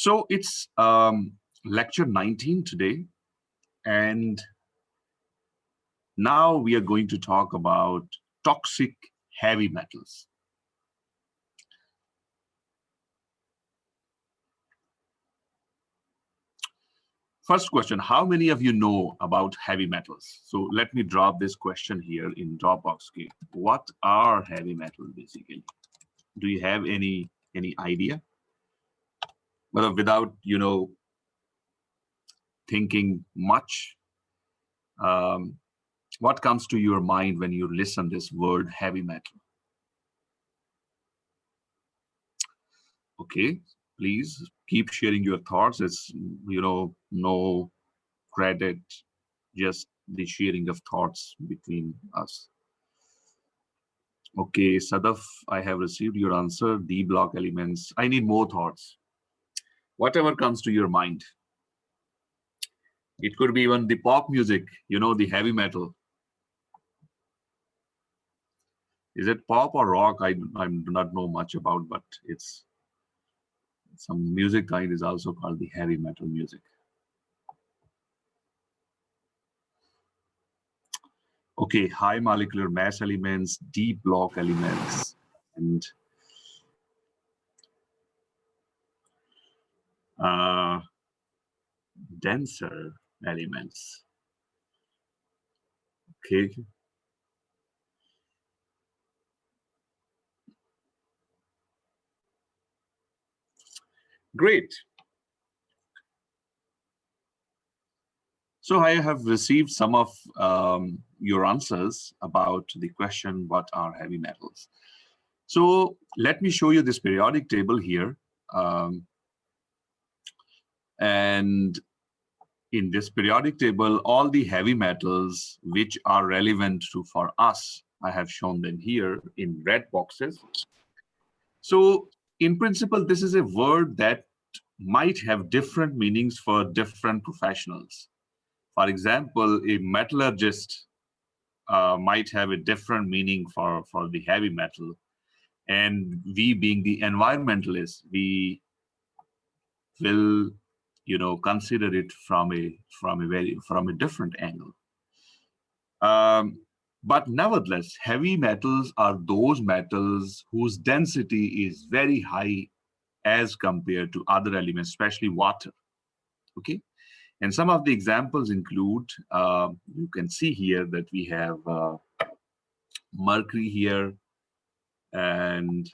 So it's lecture 19 today, and now we are going to talk about toxic heavy metals. First question, how many of you know about heavy metals? So let me drop this question here in Dropbox. What are heavy metals basically? Do you have any idea? Well, without thinking much, what comes to your mind when you listen this word heavy metal? Okay, please keep sharing your thoughts. It's no credit, just the sharing of thoughts between us. Okay, Sadaf, I have received your answer. D block elements. I need more thoughts. Whatever comes to your mind. It could be even the pop music, the heavy metal. Is it pop or rock? I do not know much about, but it's some music kind is also called the heavy metal music. Okay, high molecular mass elements, deep block elements, and denser elements. Okay. Great. So I have received some of your answers about the question, what are heavy metals? So let me show you this periodic table here. And in this periodic table, all the heavy metals which are relevant for us, I have shown them here in red boxes. So in principle, this is a word that might have different meanings for different professionals. For example, a metallurgist might have a different meaning for the heavy metal. And we being the environmentalists, we will consider it from a different angle. But nevertheless, heavy metals are those metals whose density is very high as compared to other elements, especially water. Okay, and some of the examples include, you can see here that we have mercury here, and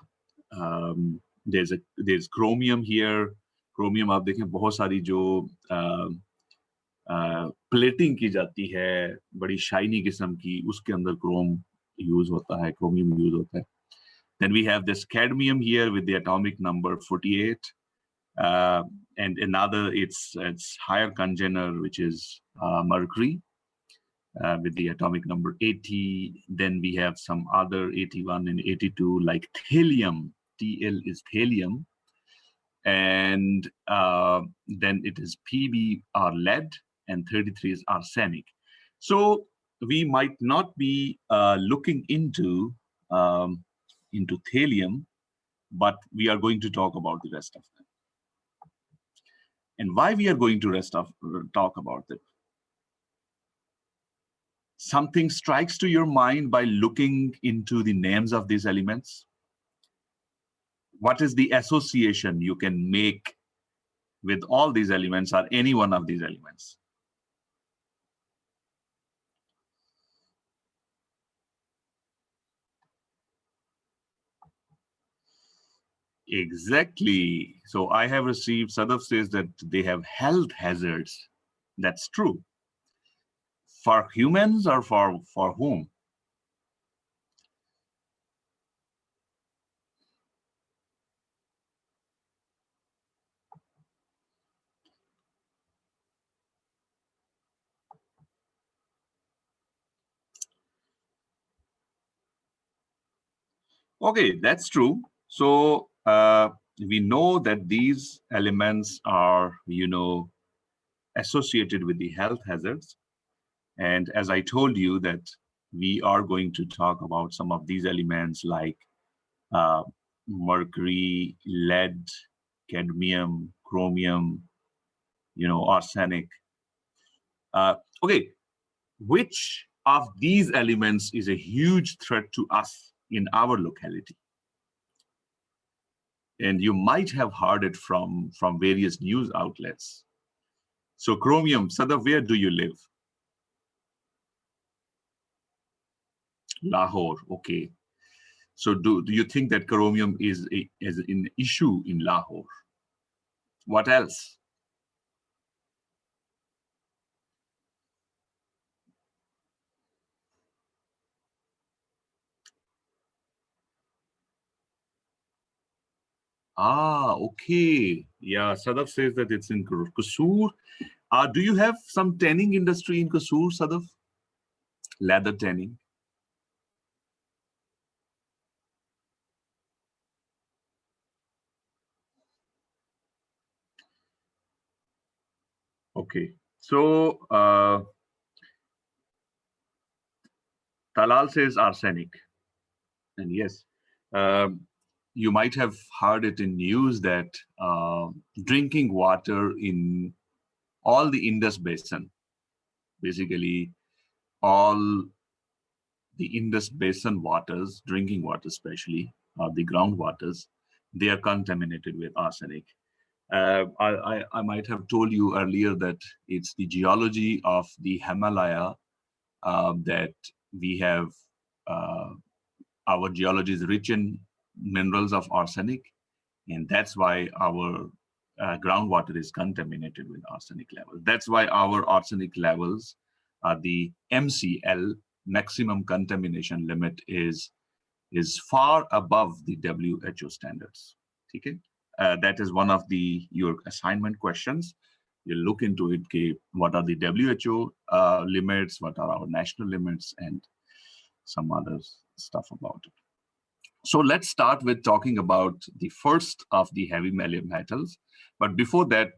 there's chromium here. Chromium आप देखें बहुत सारी जो plating की जाती है बड़ी shiny किस्म की, उसके अंदर क्रोम यूज होता है, क्रोमियम यूज होता है. Then we have this cadmium here with the atomic number 48, and another it's higher congener, which is mercury with the atomic number 80. Then we have some other 81 and 82 like thallium. TL is thallium. And then it is PB or lead, and 33 is arsenic. So we might not be looking into thallium, but we are going to talk about the rest of them. And why we are going to talk about it? Something strikes to your mind by looking into the names of these elements? What is the association you can make with all these elements or any one of these elements? Exactly. So I have received, Sadaf says that they have health hazards. That's true. For humans or for whom? Okay, that's true. So we know that these elements are, associated with the health hazards. And as I told you that we are going to talk about some of these elements like mercury, lead, cadmium, chromium, arsenic. Okay, which of these elements is a huge threat to us in our locality? And you might have heard it from various news outlets. So chromium, Sadaf, where do you live? Lahore, okay. So do you think that chromium is an issue in Lahore? What else? Ah, okay. Yeah, Sadaf says that it's in Qusur. Do you have some tanning industry in Qusur, Sadaf? Leather tanning? Okay. So Talal says arsenic. And yes, um, you might have heard it in news that drinking water in all the Indus Basin, basically all the Indus Basin waters, drinking water especially, the groundwaters, they are contaminated with arsenic. I might have told you earlier that it's the geology of the Himalaya that we have. Our geology is rich in minerals of arsenic, and that's why our groundwater is contaminated with arsenic levels. That's why our arsenic levels, the MCL, maximum contamination limit, is far above the WHO standards. Okay? That is one of your assignment questions. You look into it, okay, what are the WHO limits, what are our national limits, and some other stuff about it. So let's start with talking about the first of the heavy metals. But before that,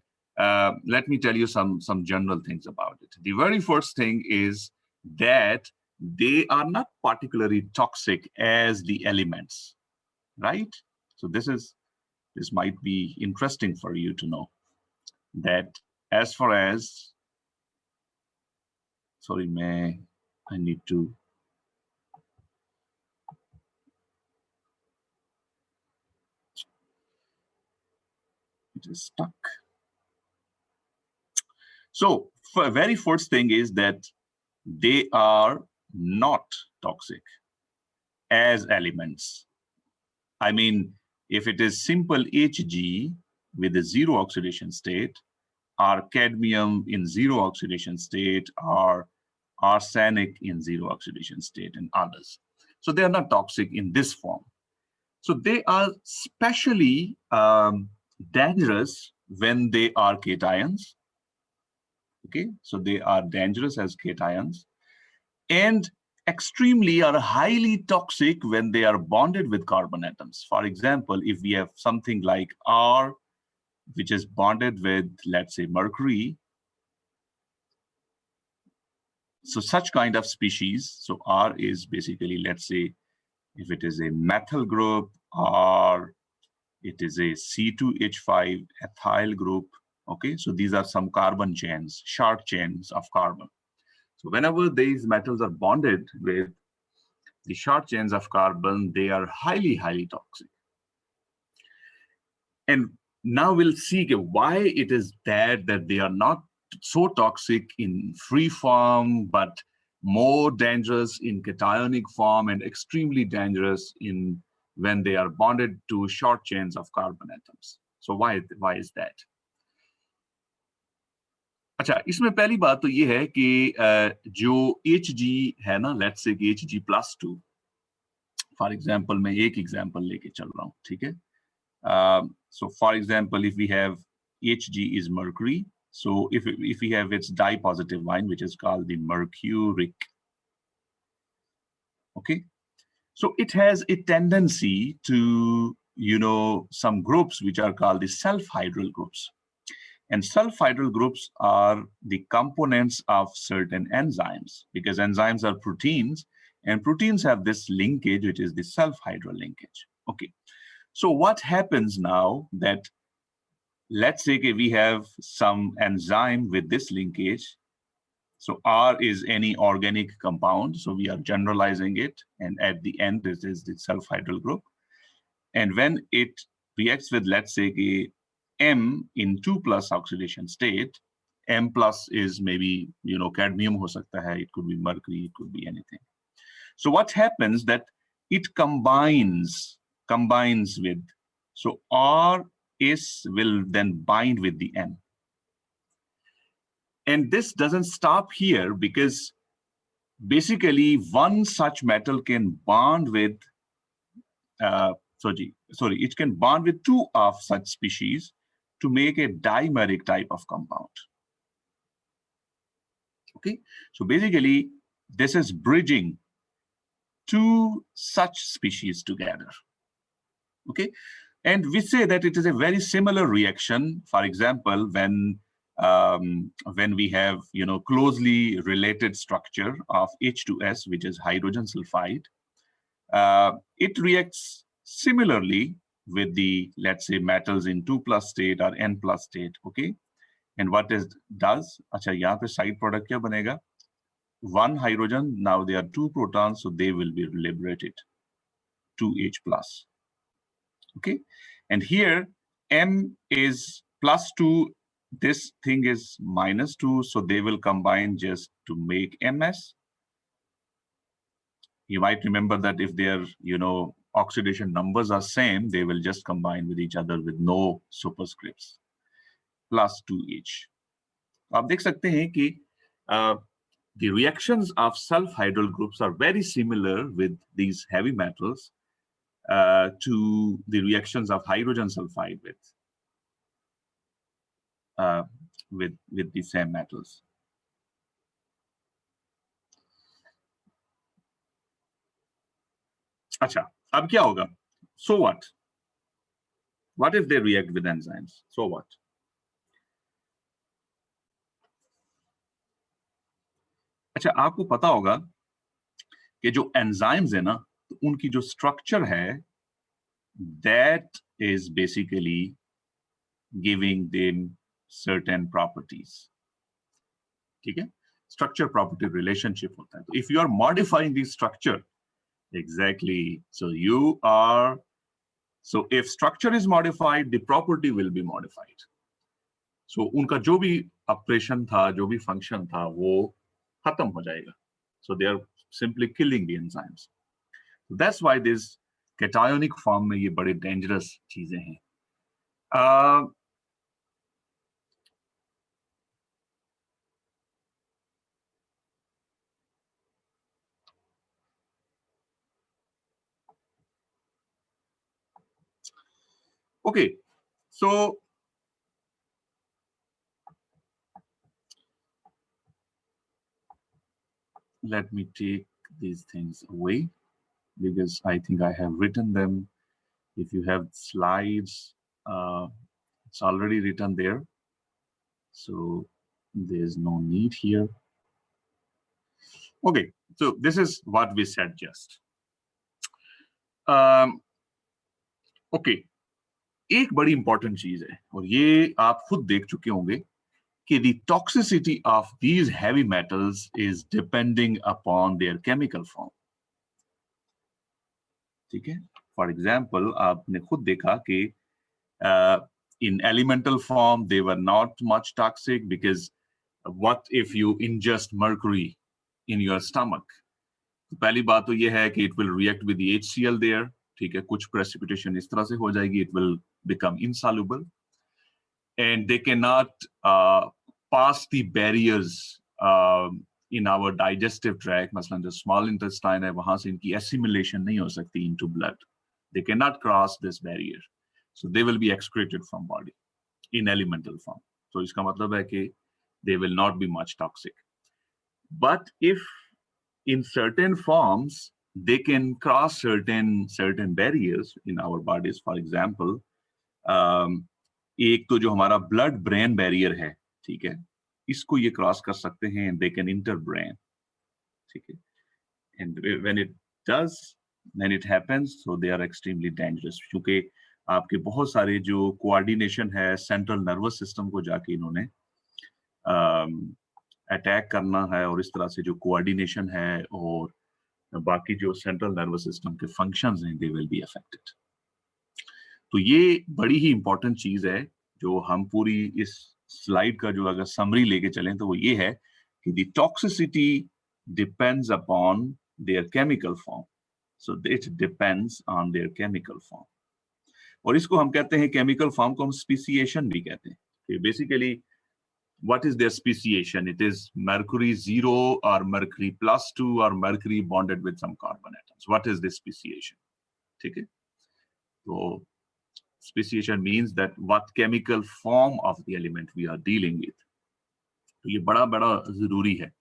let me tell you some general things about it. The very first thing is that they are not particularly toxic as the elements, right? So this might be interesting for you to know that as far as, sorry, I need to, it is stuck. So very first thing is that they are not toxic as elements. I mean, if it is simple Hg with a zero oxidation state, or cadmium in zero oxidation state, or arsenic in zero oxidation state, and others. So they are not toxic in this form. So they are especially dangerous when they are cations. Okay, so they are dangerous as cations, and extremely or highly toxic when they are bonded with carbon atoms. For example, if we have something like R, which is bonded with, let's say, mercury, so such kind of species, so R is basically, let's say, if it is a methyl group or it is a C2H5 ethyl group, okay, so these are some carbon chains, short chains of carbon. So whenever these metals are bonded with the short chains of carbon, they are highly, highly toxic. And now we'll see why it is that they are not so toxic in free form, but more dangerous in cationic form and extremely dangerous in when they are bonded to short chains of carbon atoms. So why is that? अच्छा, इसमें पहली बात तो ये है कि जो Hg है ना, लेट्स से कि Hg+2, फॉर एग्जांपल मैं एक एग्जांपल लेके चल रहा हूँ, ठीक है? So for example, if we have Hg is mercury, so if we have its di-positive line, which is called the mercuric, okay? So it has a tendency to, some groups which are called the self-hydral groups. And self-hydral groups are the components of certain enzymes, because enzymes are proteins, and proteins have this linkage, which is the self-hydral linkage. Okay. So what happens now that let's say we have some enzyme with this linkage. So R is any organic compound. So we are generalizing it. And at the end, this is the sulfhydryl group. And when it reacts with, let's say, M in 2+ oxidation state, M+ is maybe, cadmium ho sakta hai, it could be mercury, it could be anything. So what happens that it combines with, so R will then bind with the M. And this doesn't stop here because basically one such metal can bond with, it can bond with 2 of such species to make a dimeric type of compound. Okay, so basically this is bridging 2 such species together. Okay, and we say that it is a very similar reaction. For example, when we have closely related structure of H2S, which is hydrogen sulfide, it reacts similarly with the, let's say, metals in 2+ state or N+ state. Okay, and what it does? Acha, yahan pe side product kya banega? 1 hydrogen, now there are 2 protons, so they will be liberated, 2H+. Okay, and here M is +2, this thing is -2, so they will combine just to make MS. You might remember that if their oxidation numbers are same, they will just combine with each other with no superscripts, +2H. आप देख सकते हैं कि the reactions of sulfhydryl groups are very similar with these heavy metals to the reactions of hydrogen sulfide with the same metals. अच्छा, अब क्या होगा? So what? What if they react with enzymes? So what? अच्छा, आपको पता होगा कि जो एंजाइम्स है ना, तो उनकी जो स्ट्रक्चर है, that is basically giving them certain properties. ठीक है? Structure property relationship होता है. So if you are modifying the structure, exactly. So if structure is modified, the property will be modified. So उनका जो भी ऑपरेशन था, जो भी फंक्शन था, वो खत्म हो जाएगा. So they are simply killing the enzymes. That's why this cationic form में ये बड़े dangerous चीजें हैं. Okay, so let me take these things away because I think I have written them. If you have slides, it's already written there. So there's no need here. Okay, so this is what we said just. Okay, एक बड़ी important चीज है और ये आप खुद देख चुके होंगे कि the toxicity of these heavy metals is depending upon their chemical form. ठीक है? For example, आपने खुद देखा कि in elemental form they were not much toxic because what if you ingest mercury in your stomach? पहली बात तो ये है कि it will react with the HCl there. ठीक है, कुछ precipitation इस तरह से हो जाएगी, it will become insoluble, and they cannot pass the barriers in our digestive tract. मसलन जो small intestine है, वहां से इनकी assimilation नहीं हो सकती into blood. They cannot cross this barrier, so they will be excreted from body in elemental form. So इसका मतलब है कि they will not be much toxic. But if in certain forms they can cross certain barriers in our bodies. For example, एक तो जो हमारा blood brain barrier है, ठीक है, इसको ये cross कर सकते हैं, and they can enter brain, ठीक है, and when it does, then it happens, so they are extremely dangerous क्योंकि आपके बहुत सारे जो कोऑर्डिनेशन है सेंट्रल नर्वस सिस्टम को जाके इन्होंने अटैक करना है, और इस तरह से जो कोऑर्डिनेशन है और बाकी जो सेंट्रल नर्वस सिस्टम के फंक्शंस हैं, दे विल बी अफेक्टेड। तो ये बड़ी ही इंपॉर्टेंट चीज है जो हम पूरी इस स्लाइड का जो अगर समरी लेके चलें तो वो ये है कि the toxicity depends upon their chemical form, so it depends on their chemical form. और इसको हम कहते हैं, केमिकल फॉर्म को हम स्पीसिएशन भी कहते हैं कि basically what is their speciation? It is mercury 0 or mercury +2 or mercury bonded with some carbon atoms. What is this speciation? ठीक है, तो speciation means that what chemical form of the element we are dealing with. तो ये बड़ा बड़ा जरूरी है।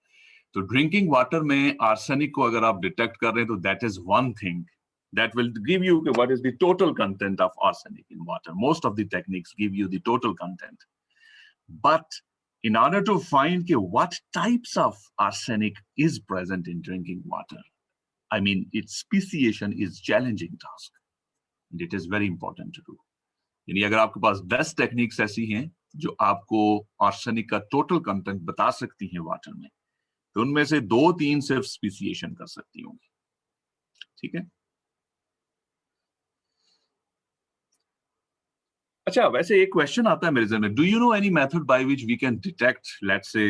तो ड्रिंकिंग वाटर में आर्सेनिक को अगर आप डिटेक्ट कर रहे हैं तो that is one thing that will give you what is the total content of arsenic in water. Most of the techniques give you the total content, but in order to find what types of arsenic is present in drinking water, I mean, its speciation is challenging task, and it is very important to do. यानी अगर आपके पास 10 techniques ऐसी हैं जो आपको arsenic का total content बता सकती हैं वाटर में, तो उनमें से 2-3 सिर्फ स्पेसिएशन कर सकती होंगी। ठीक है, अच्छा, वैसे एक क्वेश्चन आता है मेरे ज़हन में, do you know any method by which we can detect let's say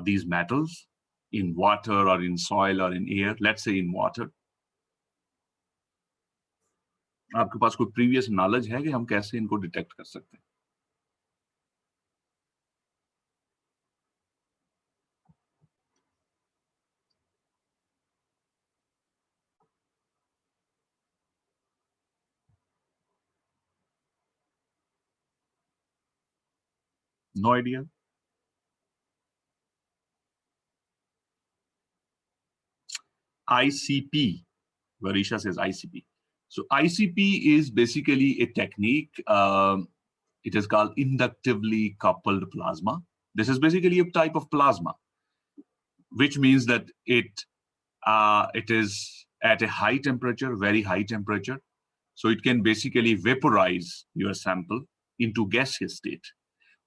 these metals in water or in soil or in air? Let's say in water. आपके पास कोई प्रीवियस नॉलेज है कि हम कैसे इनको डिटेक्ट कर सकते हैं? No idea. ICP. Varisha says ICP. So ICP is basically a technique. It is called inductively coupled plasma. This is basically a type of plasma, which means that it is at a high temperature, very high temperature. So it can basically vaporize your sample into gaseous state.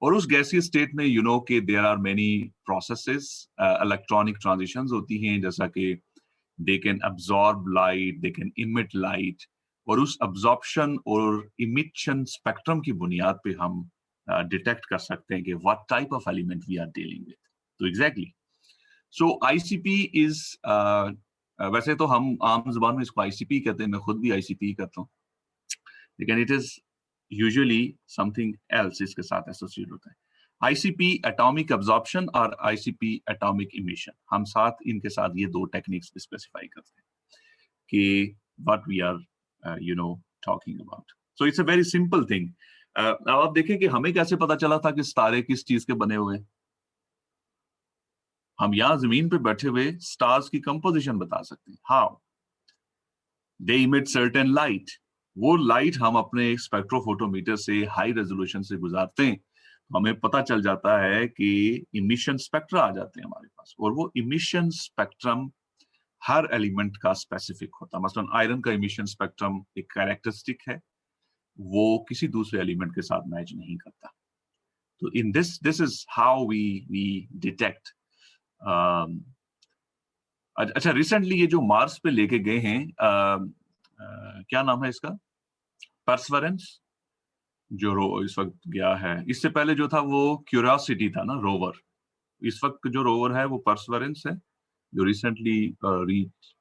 और उस गैसीय state में you know कि there are many processes, electronic transitions होती हैं, जैसा कि they can absorb light, they can emit light, और उस अब्सॉर्प्शन और इमिशन स्पेक्ट्रम की बुनियाद पे हम डिटेक्ट कर सकते हैं कि what type of element we are dealing with. तो एग्जैक्टली, सो आईसीपी इज, वैसे तो हम आम जुबान में इसको आईसीपी कहते हैं, मैं खुद भी आईसीपी करता हूँ, लेकिन it is usually something else इसके साथ एसोसिएट होता है। आईसीपी एटॉमिक अब्जॉर्प्शन और आईसीपी एटॉमिक इमिशन, हम साथ इनके साथ ये दो टेक्निक्स स्पेसिफाई करते हैं कि what we are you know talking about. So it's a very simple thing. अब आप देखें कि हमें कैसे पता चला था कि तारे किस चीज के बने हुए हैं। हम यहाँ जमीन पे बैठे हुए स्टार्स की कंपोजिशन बता सकते हैं। How? They emit certain light. वो लाइट हम अपने स्पेक्ट्रोफोटोमीटर से हाई रेजोल्यूशन से गुजारते हैं, हमें पता चल जाता है कि इमिशन स्पेक्ट्रा आ जाते हैं हमारे पास, और वो इमिशन स्पेक्ट्रम हर एलिमेंट का स्पेसिफिक होता है। मसलन आयरन का इमिशन स्पेक्ट्रम एक कैरेक्टरिस्टिक है, वो किसी दूसरे एलिमेंट के साथ मैच नहीं करता। तो in this is how we detect. अच्छा, रिसेंटली ये जो मार्स पे लेके गए हैं, क्या नाम है इसका, परसेवरेंस, जो इस वक्त गया है। इससे पहले जो था वो क्यूरियोसिटी था ना, रोवर। इस वक्त जो रोवर है वो परसेवरेंस है, जो रिसेंटली रीच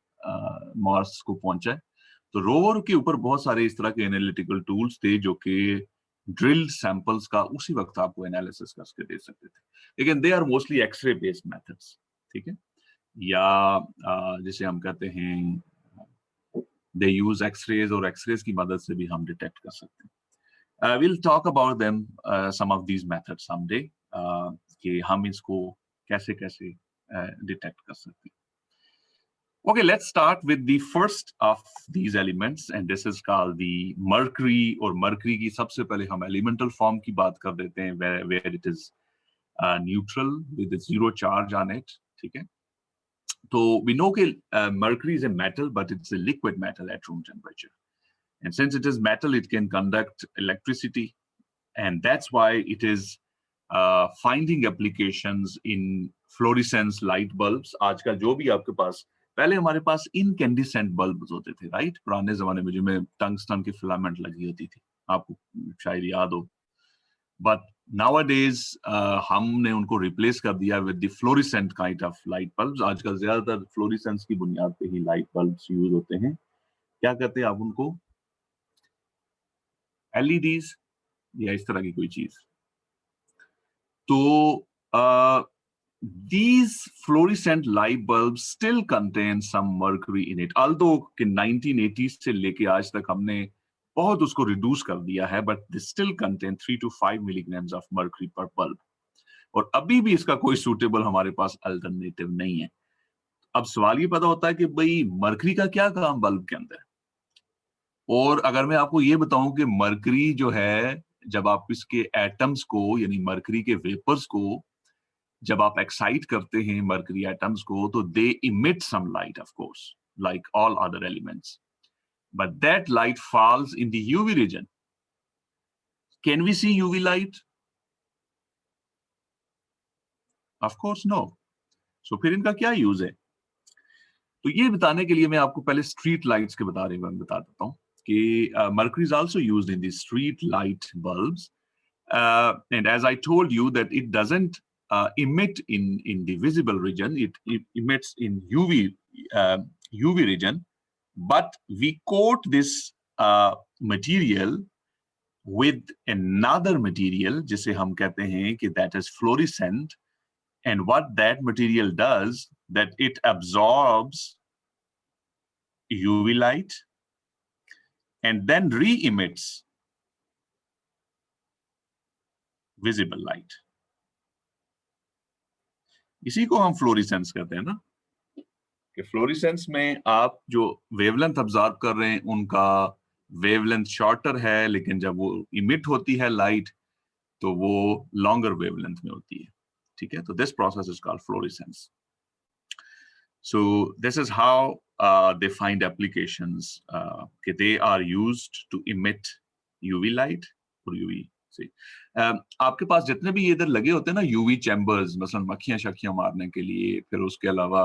मार्स को पहुंचा है। तो रोवर के ऊपर बहुत सारे इस तरह के एनालिटिकल टूल्स थे जो कि ड्रिल्ड सैंपल्स का उसी वक्त आपको एनालिसिस करके दे सकते थे, लेकिन they are mostly X-ray based methods. ठीक है, या जिसे हम कहते हैं दे यूज एक्सरेज, और एक्सरेज की मदद से भी हम डिटेक्ट कर सकते हैं। we'll talk about them, some of these methods someday, कि हम इसको कैसे कैसे डिटेक्ट कर सकते हैं। Okay, let's start with the first of these elements, and this is called the mercury, और mercury की सबसे पहले हम elemental form की बात कर देते हैं, where it is neutral with a zero charge on it. ठीक है, तो we know कि mercury is a metal, but it's a liquid metal at room temperature. And since it is metal, it can conduct electricity. And that's why it is finding applications in fluorescence light bulbs. आजकल जो भी आपके पास, पहले हमारे पास incandescent bulbs होते थे, right? पुराने जमाने में जिनमें टंगस्टन की फिलामेंट लगी होती थी, आपको शायद याद हो. But nowadays हमने उनको रिप्लेस कर दिया with the fluorescent kind of light bulbs. आजकल ज्यादातर फ्लोरिसेंस की बुनियाद पे ही लाइट बल्ब्स यूज होते हैं. क्या कहते हैं आप उनको? LEDs या इस तरह की कोई चीज. तो these fluorescent light bulbs still contain some mercury in it, although कि 1980s से लेके आज तक हमने बहुत उसको रिड्यूस कर दिया है, but they still contain 3 to 5 milligrams of mercury per bulb. और अभी भी इसका कोई सूटेबल हमारे पास अल्टरनेटिव नहीं है. अब सवाल ये पता होता है कि भाई मरकरी का क्या काम बल्ब के अंदर. और अगर मैं आपको ये बताऊं कि मरकरी जो है, जब आप इसके एटम्स को यानी मरकरी के वेपर्स को जब आप एक्साइट करते हैं मरकरी एटम्स को, तो they emit some light, of course, like all other elements, but that light falls in the UV region. Can we see UV light? Of course no. So फिर इनका क्या यूज है? तो ये बताने के लिए मैं आपको पहले स्ट्रीट लाइट्स के बारे में बता देता हूँ कि mercury is also used in the street light bulbs, and as I told you that it doesn't emit in the visible region, it emits in UV region, but we coat this material with another material जिसे हम कहते हैं कि that is fluorescent, and what that material does, that it absorbs UV light and then re-emits visible light. इसी को हम florescence कहते हैं ना, कि फ्लोरिसेंस में आप जो वेवलेंथ ऑब्जर्व कर रहे हैं उनका वेवलेंथ शॉर्टर है, लेकिन जब वो इमिट होती है लाइट तो वो लॉन्गर वेवलेंथ में होती है. ठीक है, तो this process is called florescence. So this is how they find applications. They are used to emit UV light or UV. See, आपके पास जितने भी इधर लगे होते हैं ना UV चैम्बर्स, मसलन मक्खियां शक्खियां मारने के लिए, फिर उसके अलावा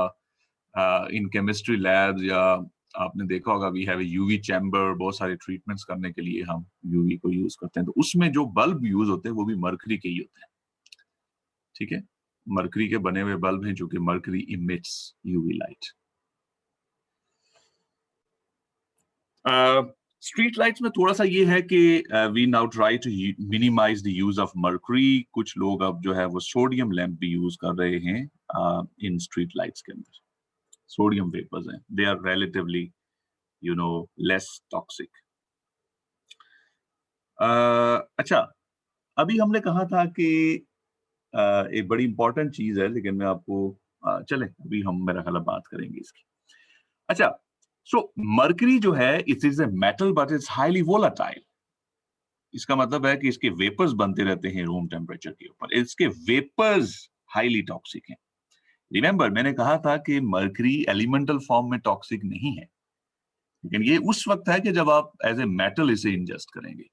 इन केमिस्ट्री लैब्स या आपने देखा होगा we have a UV chamber, बहुत सारे ट्रीटमेंट्स करने के लिए हम UV को यूज करते हैं. तो उसमें जो बल्ब यूज होते हैं वो भी मरकरी के ही होते हैं. ठीक है, मरकरी के बने हुए बल्ब हैं जो कि mercury emits UV light. Street lights में थोड़ा सा ये है कि we now try to minimize the use of mercury. कुछ लोग अब जो है वो सोडियम लैंप भी यूज कर रहे हैं इन स्ट्रीट लाइट्स के अंदर. सोडियम वेपर्स हैं, they are relatively less toxic. अच्छा, अभी हमने कहा था कि एक बड़ी इंपॉर्टेंट चीज है, लेकिन मैं आपको चलें अभी हम मेरा ख्याल बात करेंगे इसकी. अच्छा, सो मरकरी जो है it is a metal but it's highly volatile. इसका मतलब है कि इसके वेपर्स बनते रहते हैं रूम टेम्परेचर के ऊपर. इसके वेपर्स हाईली टॉक्सिक हैं. रिमेंबर मैंने कहा था कि मरकरी एलिमेंटल फॉर्म में टॉक्सिक नहीं है, लेकिन ये उस वक्त है कि जब आप एज ए मेटल इसे इंजेस्ट करेंगे.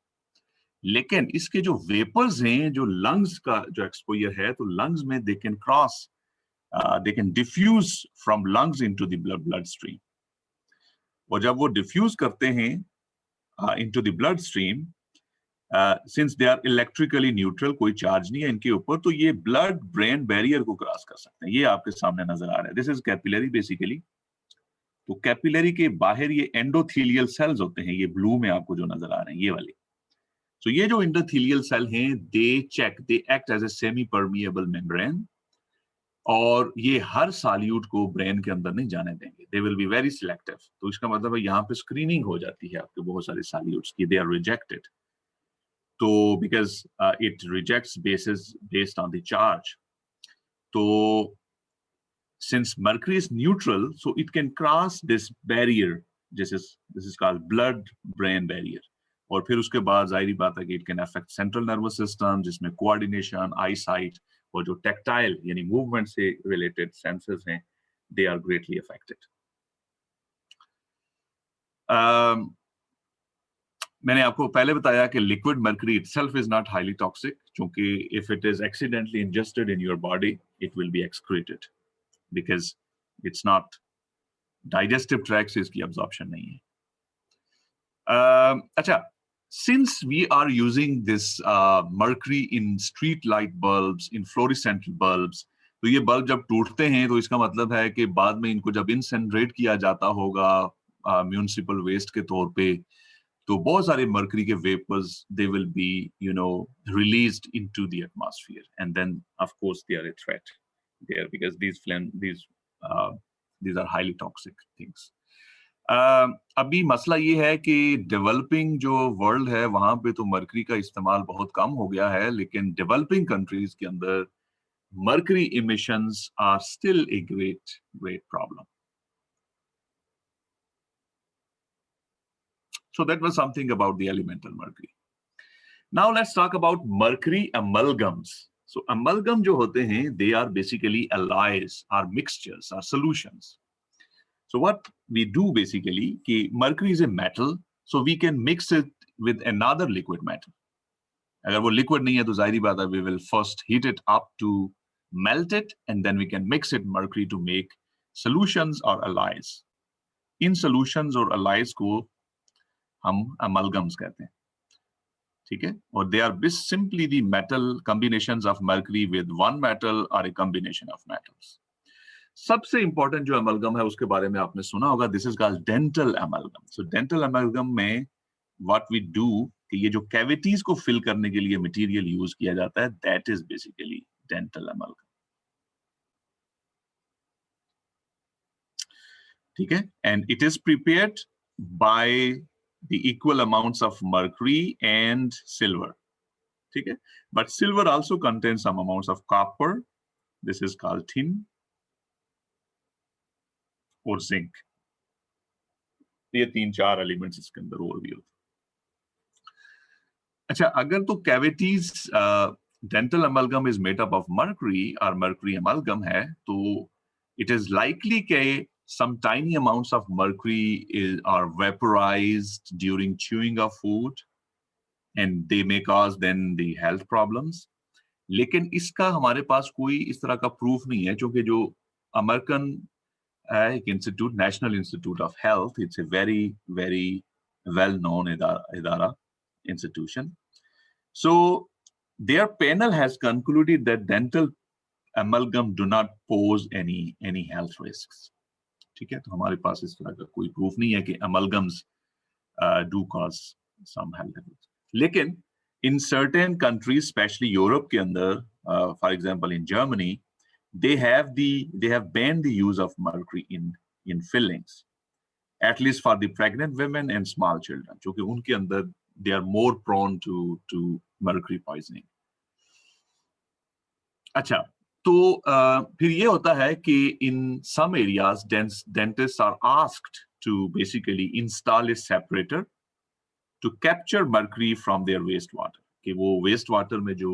लेकिन इसके जो वेपर्स हैं, जो लंग्स का जो एक्सपोजर है, तो लंग्स में they can cross, they can diffuse from lungs into the blood stream. और जब वो डिफ्यूज करते हैं into the blood stream, since they are electrically neutral, कोई चार्ज नहीं है इनके ऊपर, तो ये ब्लड ब्रेन बैरियर को क्रॉस कर सकते हैं. ये आपके सामने नजर आ रहा है. This is capillary basically. तो कैपिलरी के बाहर ये एंडोथेलियल सेल्स होते हैं, ये ब्लू में आपको जो नजर आ रहे हैं ये वाले. So ये जो इंडोथेलियल सेल हैं, they act as a semi-permeable membrane, और ये हर सॉल्यूट को ब्रेन के अंदर नहीं जाने देंगे. They will be very selective. तो इसका मतलब है यहाँ पे स्क्रीनिंग हो जाती है आपके बहुत सारे सॉल्यूट्स की, they are rejected. तो because it rejects based on the charge. तो since mercury is neutral, so it can cross this barrier. This is called blood-brain barrier. और फिर उसके बाद जाहिर बात है कि it can affect central nervous system, जिसमें कोऑर्डिनेशन, आई साइट और जो टेक्टाइल यानी मूवमेंट से रिलेटेड सेंसेस हैं, दे आर ग्रेटली अफेक्टेड. मैंने आपको पहले बताया कि liquid mercury itself is not highly toxic, क्योंकि if it is accidentally ingested in your body it will be excreted because it's not digestive track से इसकी अब्जॉर्प्शन नहीं है. अच्छा, since we are using this mercury in street light bulbs, in fluorescent bulbs, तो ये bulb जब टूटते हैं तो इसका मतलब है कि बाद में इनको जब इंसेनरेट किया जाता होगा म्यूनिसिपल वेस्ट के तौर पे, तो बहुत सारे मर्करी के vapours they will be released into the atmosphere and then of course they are a threat there because these are highly toxic things. अभी मसला ये है कि डेवलपिंग जो वर्ल्ड है वहां पे तो मर्करी का इस्तेमाल बहुत कम हो गया है, लेकिन डेवलपिंग कंट्रीज के अंदर mercury emissions are still a great problem. So that was something about the elemental mercury. Now let's talk about mercury amalgams. So amalgam जो होते हैं, they are basically alloys, are mixtures, are solutions. So what we do basically, कि mercury is a metal, so we can mix it with another liquid metal. अगर वो liquid नहीं है तो जाहिर बात है we will first heat it up to melt it and then we can mix it mercury to make solutions or alloys. In solutions और alloys को हम amalgams कहते हैं, ठीक है. और they are simply the metal combinations of mercury with one metal or a combination of metals. सबसे important जो अमलगम है उसके बारे में आपने सुना होगा, this is called dental amalgam. So dental amalgam में व्हाट वी डू कि ये जो कैविटीज को फिल करने के लिए मटेरियल यूज किया जाता है, that is basically dental amalgam, ठीक है. And it is prepared by the equal amounts of mercury and silver, ठीक है. But silver also contains some amounts of copper, this is called thin, और zinc. ये 3-4 elements इसके अंदर और भी होते हैं. अच्छा, अगर तो cavities dental amalgam is made up of mercury और मर्करी अमलगम है, तो इट इज लाइकली के some tiny amounts of mercury are vaporized during chewing of food and they may cause then the health problems. लेकिन इसका हमारे पास कोई इस तरह का प्रूफ नहीं है, क्योंकि जो American institute, national institute of health, it's a very well known इदारा institution. So their panel has concluded that dental amalgam do not pose any health risks. ठीक है, तो हमारे पास इस तरह का कोई प्रूफ नहीं है कि amalgams do cause some health risks. लेकिन in certain countries, especially Europe के अंदर, for example in Germany, they have banned the use of mercury in fillings, at least for the pregnant women and small children, क्योंकि उनके अंदर they are more prone to mercury poisoning. अच्छा, तो फिर ये होता है कि in some areas dentists are asked to basically install a separator to capture mercury from their wastewater, कि वो wastewater में जो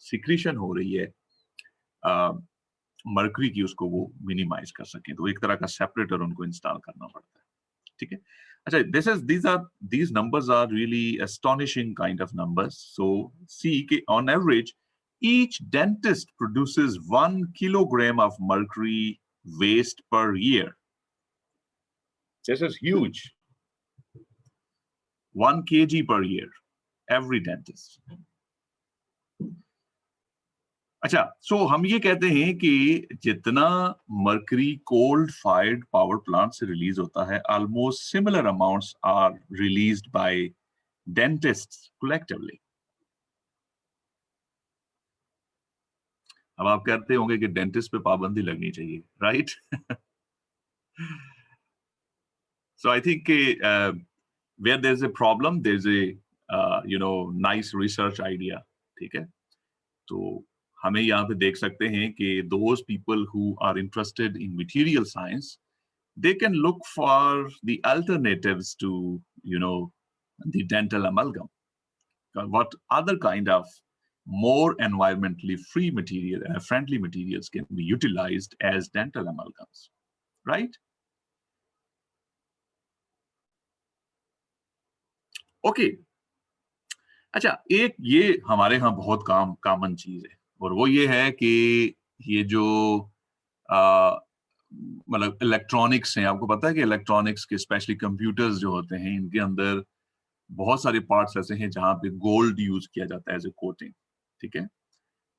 secretion हो रही है मर्करी की, उसको वो मिनिमाइज कर सकें. तो एक तरह का सेपरेटर उनको इंस्टॉल करना पड़ता है, ठीक है. अच्छा, these numbers are really astonishing kind of numbers. So see कि on average each dentist produces 1 kilogram of mercury waste per year. This is huge. 1 kg per year, every dentist. अच्छा, सो हम ये कहते हैं कि जितना mercury cold fired power plant से release होता है, almost similar amounts are released by dentists collectively. अब आप कहते होंगे कि डेंटिस्ट पे पाबंदी लगनी चाहिए, right? So I think where there is a problem there is a nice research idea, ठीक है. तो हमें यहाँ पे देख सकते हैं कि those people who are interested in material science, they can look for the alternatives to the dental amalgam. What other kind of more environmentally friendly materials can be utilized as dental amalgams, right? Okay, अच्छा, एक ये हमारे यहाँ बहुत common चीज है, और वो ये है कि ये जो आ, मतलब इलेक्ट्रॉनिक्स हैं, आपको पता है कि इलेक्ट्रॉनिक्स के स्पेशली कंप्यूटर्स जो होते हैं, इनके अंदर बहुत सारे पार्ट्स ऐसे हैं जहाँ पे गोल्ड यूज किया जाता है एज ए कोटिंग। ठीक है,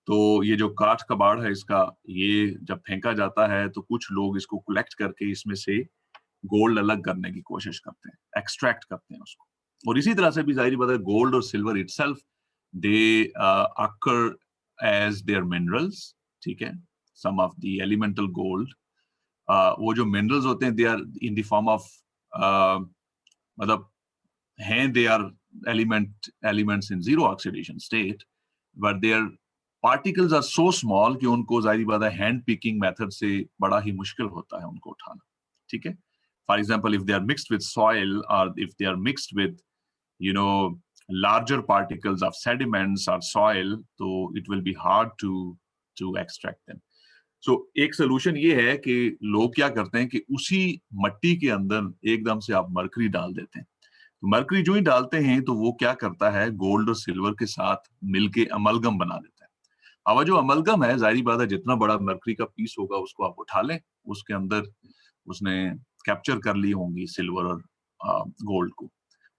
तो ये जो काठ कबाड़ है इसका, ये जब फेंका जाता है तो कुछ लोग इसको कलेक्ट करके इसमें से गोल्ड अलग करने की कोशिश करते हैं, एक्सट्रैक्ट करते हैं उसको। और इसी तरह से भी जाहिर बात है, गोल्ड और silver itself they occur as their minerals. ठीक है, some of the elemental gold, वो जो मिनरल्स होते हैं, they are in the form of, मतलब हैं, they are elements in zero oxidation state, but they are particles are so small कि उनको जाहिर बात है हैंड पिकिंग मेथड से बड़ा ही मुश्किल होता है उनको उठाना। ठीक है, for example, if they are mixed with soil, और if they are mixed with you know larger particles of sediments or soil, so it will be hard to extract them. So एक सोल्यूशन ये है कि लोग क्या करते हैं कि उसी मट्टी के अंदर एकदम से आप मरकरी डाल देते हैं। तो मरकरी जो ही डालते हैं तो वो क्या करता है, गोल्ड और सिल्वर के साथ मिलके अमलगम बना देता है। अब जो अमलगम है, जाहिर बात है, जितना बड़ा मरकरी का पीस होगा उसको आप उठा लें, उसके अंदर उसने कैप्चर कर ली होंगी सिल्वर और गोल्ड को,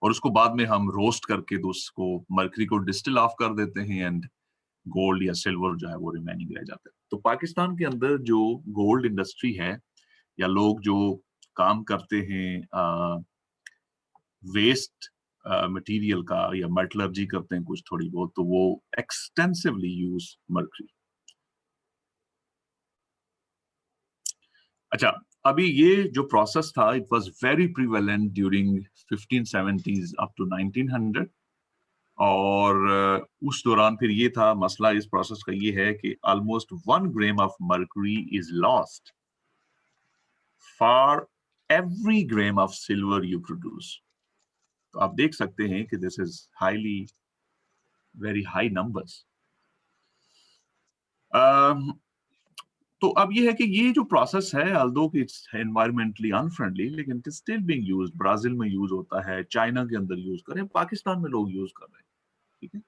और उसको बाद में हम रोस्ट करके तो उसको मरकरी को डिस्टिल ऑफ कर देते हैं, एंड गोल्ड या सिल्वर जो है वो रिमेनिंग रह जाता है। तो पाकिस्तान के अंदर जो गोल्ड इंडस्ट्री है, या लोग जो काम करते हैं वेस्ट मटेरियल का, या मेटलर्जी करते हैं कुछ थोड़ी बहुत, तो वो एक्सटेंसिवली यूज मरकरी। अच्छा, अभी ये जो प्रोसेस था, it was very prevalent during 1570s up to 1900, और उस दौरान फिर ये था मसला इस प्रोसेस का, ये है कि almost 1 gram of mercury is lost for every gram of silver you produce. तो आप देख सकते हैं कि this is highly very high numbers. तो अब ये है कि ये जो प्रोसेस है, although इट्स एनवायरमेंटली अनफ्रेंडली, लेकिन it is still being used. Brazil में यूज होता है, चाइना के अंदर यूज कर रहे हैं, पाकिस्तान में लोग यूज कर रहे हैं। ठीक है,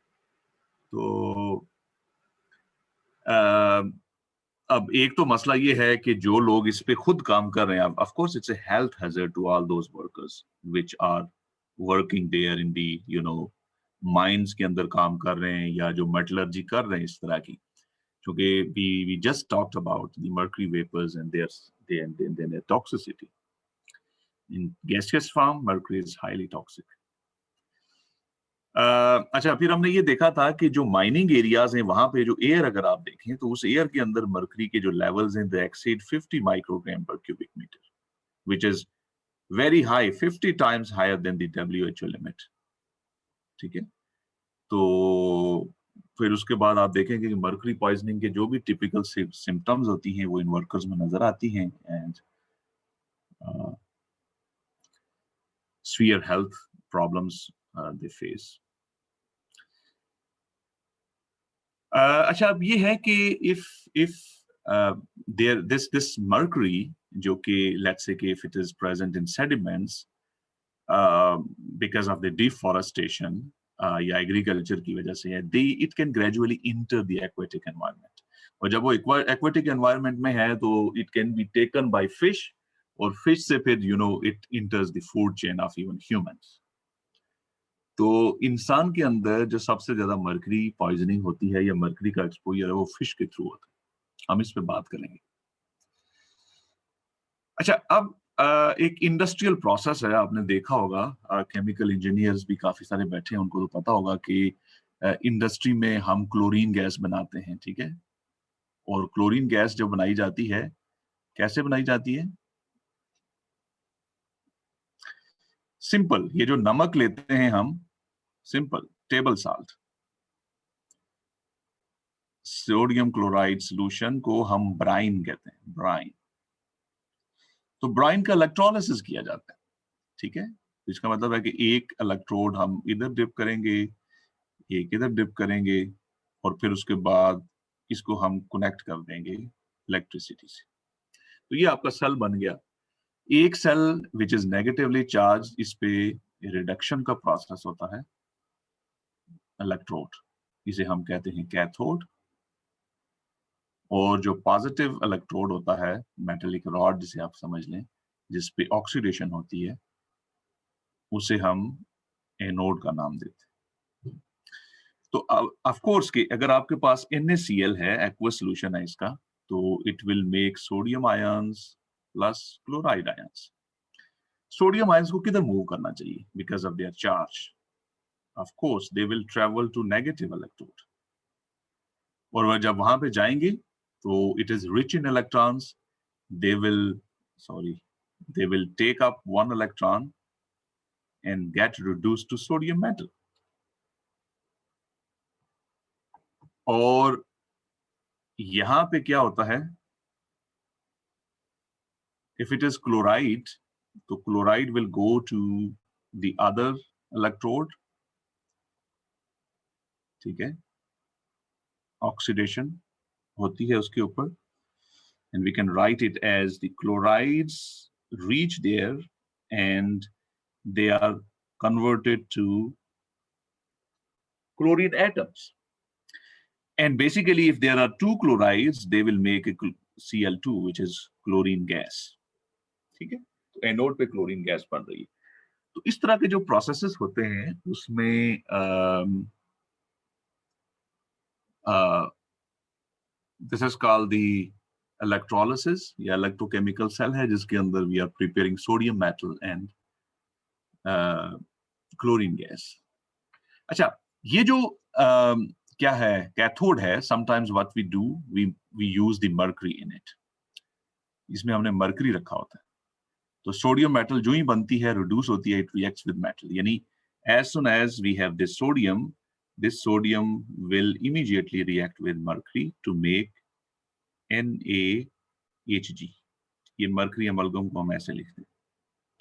तो अब एक तो मसला ये है कि जो लोग इस पे खुद काम कर रहे हैं, of course it's a health hazard to all those workers which are working there in the mines के अंदर काम कर रहे हैं, या जो मेटलर्जी कर रहे हैं इस तरह की, क्योंकि we just talked about the mercury vapours and their toxicity. In gaseous form mercury is highly toxic. अच्छा, फिर हमने ये देखा था कि जो माइनिंग एरियाज हैं वहां पे जो एयर अगर आप देखें तो उस एयर के अंदर मर्करी के जो लेवल्स हैं they exceed 50 microgram per cubic metre, which is very high, 50 times higher than the WHO limit. ठीक है, तो फिर उसके बाद आप देखेंगे कि मर्करी पॉइजनिंग के जो भी टिपिकल सिम्टम्स होती हैं वो इन वर्कर्स में नजर आती हैं, and severe health problems they face. अच्छा, अब ये है कि if there this mercury, जो कि let's say कि if it is present in sediments because of the deforestation या agriculture की वजह से है, it can gradually enter the aquatic environment. और जब वो aquatic environment में है तो it can be taken by fish, और fish से फिर it enters the food chain of even humans. तो इंसान के अंदर जो सबसे ज्यादा मर्करी पॉइजनिंग होती है या मर्करी का एक्सपोजर है वो फिश के थ्रू होता है। हम इस पे बात करेंगे। अच्छा, अब एक इंडस्ट्रियल प्रोसेस है, आपने देखा होगा, केमिकल इंजीनियर्स भी काफी सारे बैठे हैं, उनको तो पता होगा कि इंडस्ट्री में हम क्लोरीन गैस बनाते हैं। ठीक है, और क्लोरीन गैस जो बनाई जाती है, कैसे बनाई जाती है? सिंपल, ये जो नमक लेते हैं हम, simple table salt, sodium chloride solution को हम ब्राइन कहते हैं, ब्राइन। तो ब्राइन का इलेक्ट्रोलिसिस किया जाता है। ठीक है, इसका मतलब है कि एक इलेक्ट्रोड हम इधर डिप करेंगे, एक इधर डिप करेंगे, और फिर उसके बाद इसको हम कनेक्ट कर देंगे इलेक्ट्रिसिटी से। तो ये आपका सेल बन गया। एक cell which is negatively charge, इस पे रिडक्शन का प्रोसेस होता है इलेक्ट्रोड, इसे हम कहते हैं कैथोड। और जो पॉजिटिव इलेक्ट्रोड होता है मेटेलिक रॉड जिसे आप समझ लें, जिस पे ऑक्सीडेशन होती है, उसे हम एनोड का नाम देते हैं। तो ऑफ कोर्स कि अगर आपके पास NaCl है, एक्वस सॉल्यूशन है इसका, तो it will make sodium ions plus chloride ions. Sodium ions को किधर मूव करना चाहिए? Because of their charge, of course they will travel to negative electrode, और वह जब वहां पे जाएंगे तो it is rich in electrons, they will they will take up one electron and get reduced to sodium metal. और यहां पे क्या होता है, if it is chloride, तो chloride will go to the other electrode, ठीक है, ऑक्सीडेशन होती है उसके ऊपर, and we can write it as the chlorides reach there and they are converted to chlorine atoms. And basically, if there are two chlorides, they will make a Cl2, which is chlorine gas. ठीक है, तो anode पे chlorine gas बन रही है। तो इस तरह के जो प्रोसेसेस होते हैं उसमें this is called the electrolysis या इलेक्ट्रोकेमिकल सेल है, जिसके अंदर we are preparing sodium metal and chlorine gas. अच्छा, ये जो क्या है, कैथोड है, sometimes what we do, we use the mercury in it. इसमें हमने मर्करी रखा होता है, तो सोडियम मेटल जो ही बनती है, रिड्यूस होती है, इट रिएक्ट्स विद मेटल, यानी as soon as we have this sodium will immediately react with mercury to make NaHg। ये मर्करी अमलगम को हम ऐसे लिखते हैं,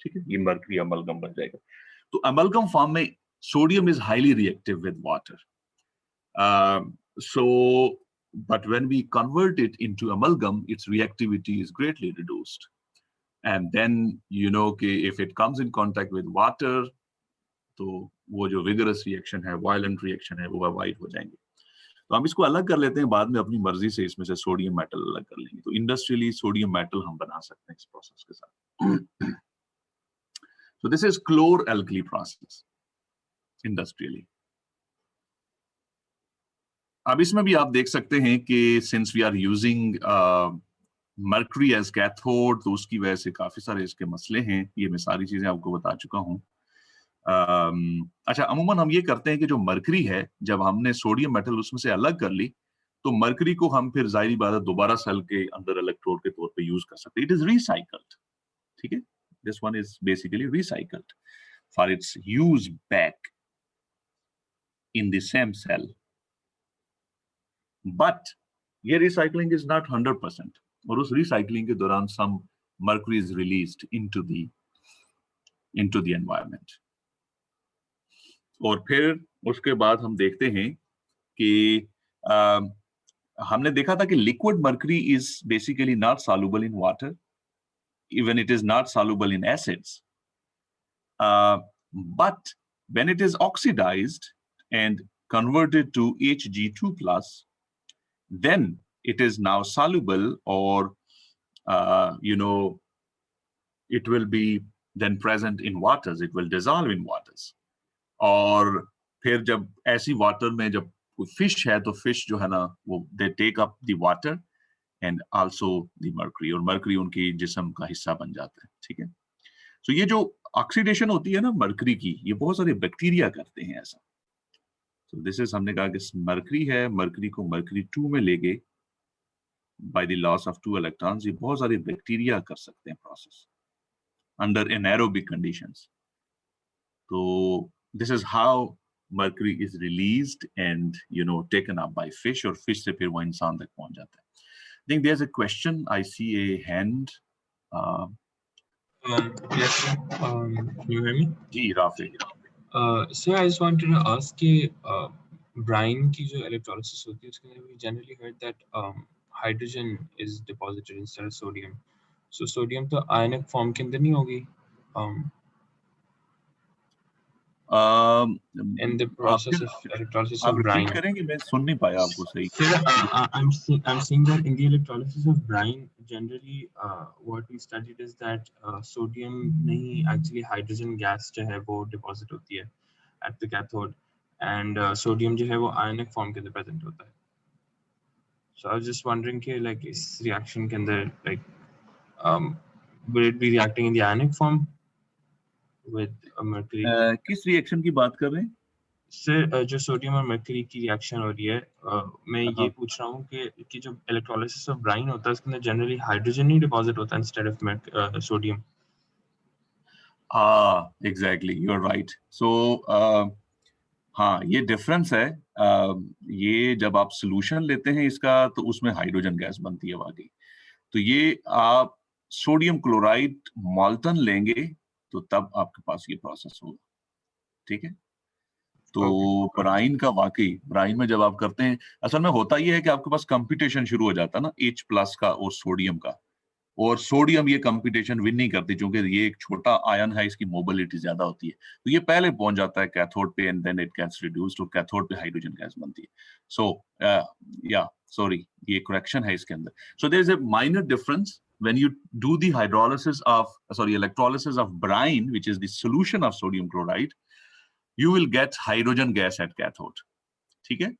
ठीक है, ये मर्करी अमलगम बन जाएगा। तो अमलगम फॉर्म में sodium is highly reactive with water, so but when we convert it into amalgam, its reactivity is greatly reduced, and then you know कि if it comes in contact with water, तो वो जो vigorous reaction है, violent reaction है, वो avoid हो जाएंगे। तो हम इसको अलग कर लेते हैं, बाद में अपनी मर्जी से इसमें से सोडियम मेटल अलग कर लेंगे। तो इंडस्ट्रियली सोडियम मेटल हम बना सकते हैं इस प्रोसेस के साथ। So this is chlor-alkali process industrially. अब इसमें भी आप देख सकते हैं कि since we are using mercury as cathode, तो उसकी वजह से काफी सारे इसके मसले हैं। ये मैं सारी चीजें आपको बता चुका हूं। अच्छा, अमूमन हम ये करते हैं कि जो मर्करी है, जब हमने सोडियम मेटल उसमें से अलग कर ली, तो मर्करी को हम फिर जाहिर बात है दोबारा सेल के अंदर इलेक्ट्रोड के तौर पे यूज कर सकते हैं। इट इज रिसाइकल्ड, ठीक है, this one is basically recycled for its use back in the same cell, but ये रिसाइकलिंग इज नॉट 100%, और उस रिसाइकलिंग के दौरान some mercury is released into the environment. और फिर उसके बाद हम देखते हैं कि हमने देखा था कि liquid mercury is basically not soluble in water, even it is not soluble in acids, but when it is oxidized and converted to Hg2 plus, then it is now soluble, or it will be then present in waters, it will dissolve in waters. और फिर जब ऐसी water में जब fish है, तो fish जो है ना, वो they take up the water and also the mercury, और मर्करी उनकी जिस्म का हिस्सा बन जाता है, ठीक है। तो ये जो ऑक्सीडेशन होती है ना मर्करी की, ये बहुत सारे बैक्टीरिया करते हैं ऐसा। तो दिस इज, हमने कहा कि मर्करी है, मर्करी को मर्करी 2 में लेके by the loss of 2 electrons, ये बहुत सारे बैक्टीरिया कर सकते हैं प्रोसेस अंडर एनारोबिक कंडीशंस। तो this is how mercury is released and taken up by fish, और fish से फिर वो इंसान तक पहुंच जाता है। I think there's a question, I see a hand. Yes, sir. Can you hear me? जी Rafay. Sir, I just wanted to ask कि brine की जो electrolysis होती है, उसके अंदर we generally heard that hydrogen is deposited instead of sodium. So sodium तो ionic form के अंदर नहीं होगी? in the process of electrolysis आप of रिपीट brine. करेंगे, मैं सुन नहीं पाया आपको सही. Sir, I'm seeing that in the electrolysis of brine, generally, what we studied is that sodium नहीं actually hydrogen gas जो है वो deposit होती है at the cathode, and sodium जो है वो ionic form के अंदर present होता है. So I was just wondering कि like इस reaction के अंदर like will it be reacting in the ionic form with mercury? किस रिएक्शन की बात कर रहे हैं? सर जो सोडियम और मर्करी की रिएक्शन हो रही है, मैं ये हाँ. पूछ रहा हूँ कि जो इलेक्ट्रोलिसिस ऑफ ब्राइन होता है उसके अंदर जनरली हाइड्रोजन ही डिपॉजिट होता है instead of sodium. Exactly, you are right. So हाँ, ये डिफरेंस है. ये जब आप सोल्यूशन लेते हैं इसका तो उसमें हाइड्रोजन गैस बनती है वाकई. तो ये आप सोडियम क्लोराइड मॉल्टन लेंगे तो तब आपके पास ये प्रोसेस होगा. ठीक है. तो ब्राइन का वाकई, ब्राइन में जब आप करते हैं, असल में होता ये है कि आपके पास कंपटीशन शुरू हो जाता है ना H+ का और सोडियम का. और सोडियम ये कंपटीशन विन नहीं करती क्योंकि ये एक छोटा आयन है, इसकी मोबिलिटी ज्यादा होती है. तो ये पहले पहुंच जाता है कैथोड पे and then it gets reduced और कैथोड पे हाइड्रोजन गैस बनती है. सो या सॉरी, ये करेक्शन है इसके अंदर. So there is a minor difference when you do the electrolysis of brine, which is the solution of sodium chloride, you will get hydrogen gas at cathode. ठीक है.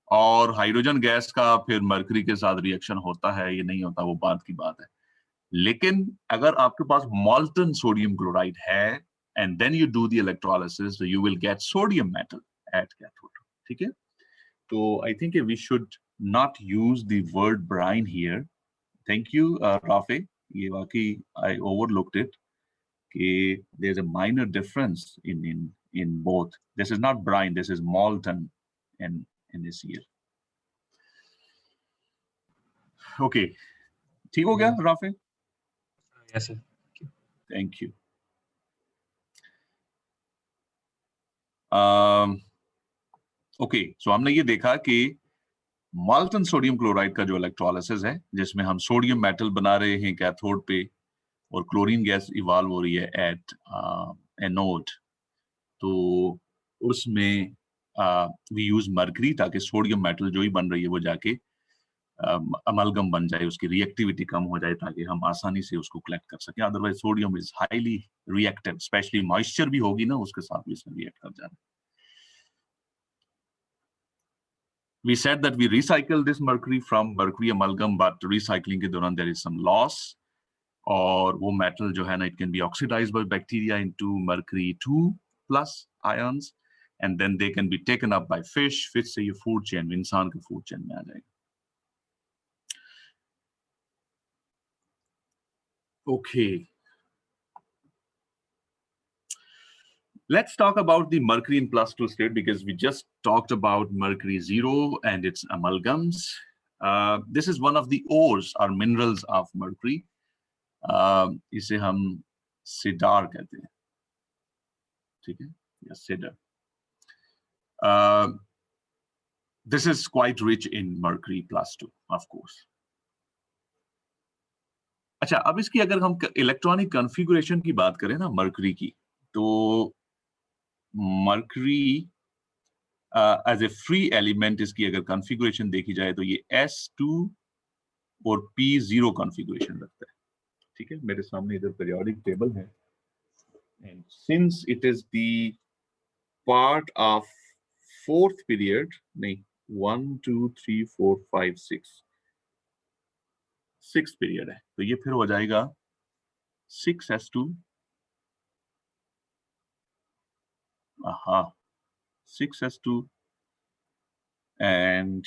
और हाइड्रोजन गैस का फिर mercury के साथ रिएक्शन होता है ये नहीं होता, वो बात की बात है. लेकिन अगर आपके पास molten sodium chloride है and then you do the electrolysis, so you will get sodium metal at cathode. ठीक है. तो I think we should not use the word brine here. Thank you, Rafe. ये वाकई I overlooked it. There's a minor difference in both. This is not brine, this is molten NaCl. Okay. ठीक हो गया, Rafe? Yes, sir. Thank you. Okay, so हमने ये देखा कि मॉल्टन sodium chloride का जो इलेक्ट्रोलिसिस है जिसमें हम सोडियम मेटल बना रहे हैं कैथोड पे और क्लोरीन गैस इवॉल्व हो रही है एट एनोड. तो उसमें वी यूज मरकरी ताकि सोडियम मेटल जो ही बन रही है वो जाके अमलगम बन जाए, उसकी रिएक्टिविटी कम हो जाए ताकि हम आसानी से उसको कलेक्ट कर सकें. Otherwise sodium is highly reactive, specially moisture भी होगी ना उसके साथ भी इसमें रिएक्ट कर जाना. We said that we recycle this mercury from mercury amalgam, but recycling के दौरान there is some loss. और वो metal जो है ना, it can be oxidized by bacteria into mercury 2+ ions, and then they can be taken up by fish. Fish से ये food chain, इंसान के food chain में आ जाएगा. Okay. Let's talk about the mercury in +2 state because we just talked about mercury 0 and its amalgams. This is one of the ores or minerals of mercury. इसे हम cedar कहते हैं. ठीक है, या cider. This is quite rich in mercury +2, of course. अच्छा, अब इसकी अगर हम इलेक्ट्रॉनिक कॉन्फ़िगरेशन की बात करें ना मर्करी की, तो mercury as a free element इसकी अगर कॉन्फ़िगरेशन देखी जाए तो ये S2 और P0 कॉन्फ़िगरेशन रखता है. ठीक है, मेरे सामने इधर पीरियोडिक टेबल है, and since it is the part of fourth period, नहीं 1 2 3 4 5 6 पीरियड है, तो ये फिर हो जाएगा 6s2 6s2 and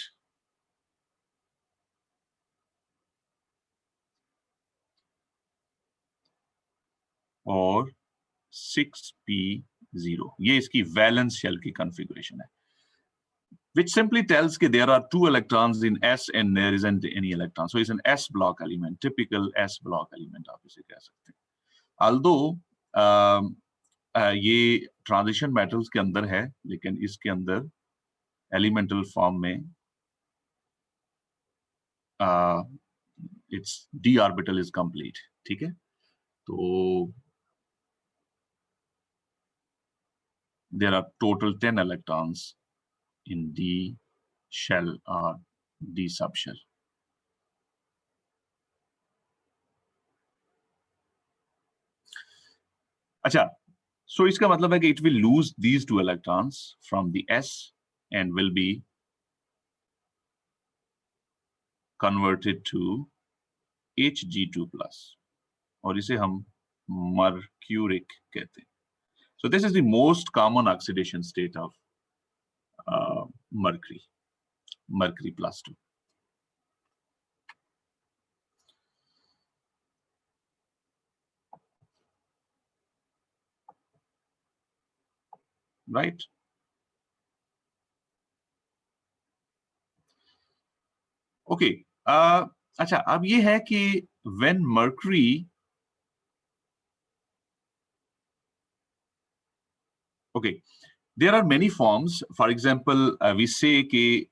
और 6p0. ये इसकी वैलेंस शेल की कॉन्फ़िगरेशन है, which simply tells that there are 2 electrons in S and there isn't any electron. So it's an S block element, typical S block element आप इसे कह सकते हैं. Although ये ट्रांजिशन मेटल्स के अंदर है, लेकिन इसके अंदर एलिमेंटल फॉर्म में it's d orbital is complete. ठीक है, तो there are total 10 electrons in D shell or D subshell. अच्छा, so इसका मतलब है कि it will lose these 2 electrons from the S and will be converted to Hg2 plus, और इसे हम mercuric कहते हैं. So this is the most common oxidation state of mercury plus 2. Right? Okay. अच्छा, अब ये है कि when mercury, okay, there are many forms. For example, we say कि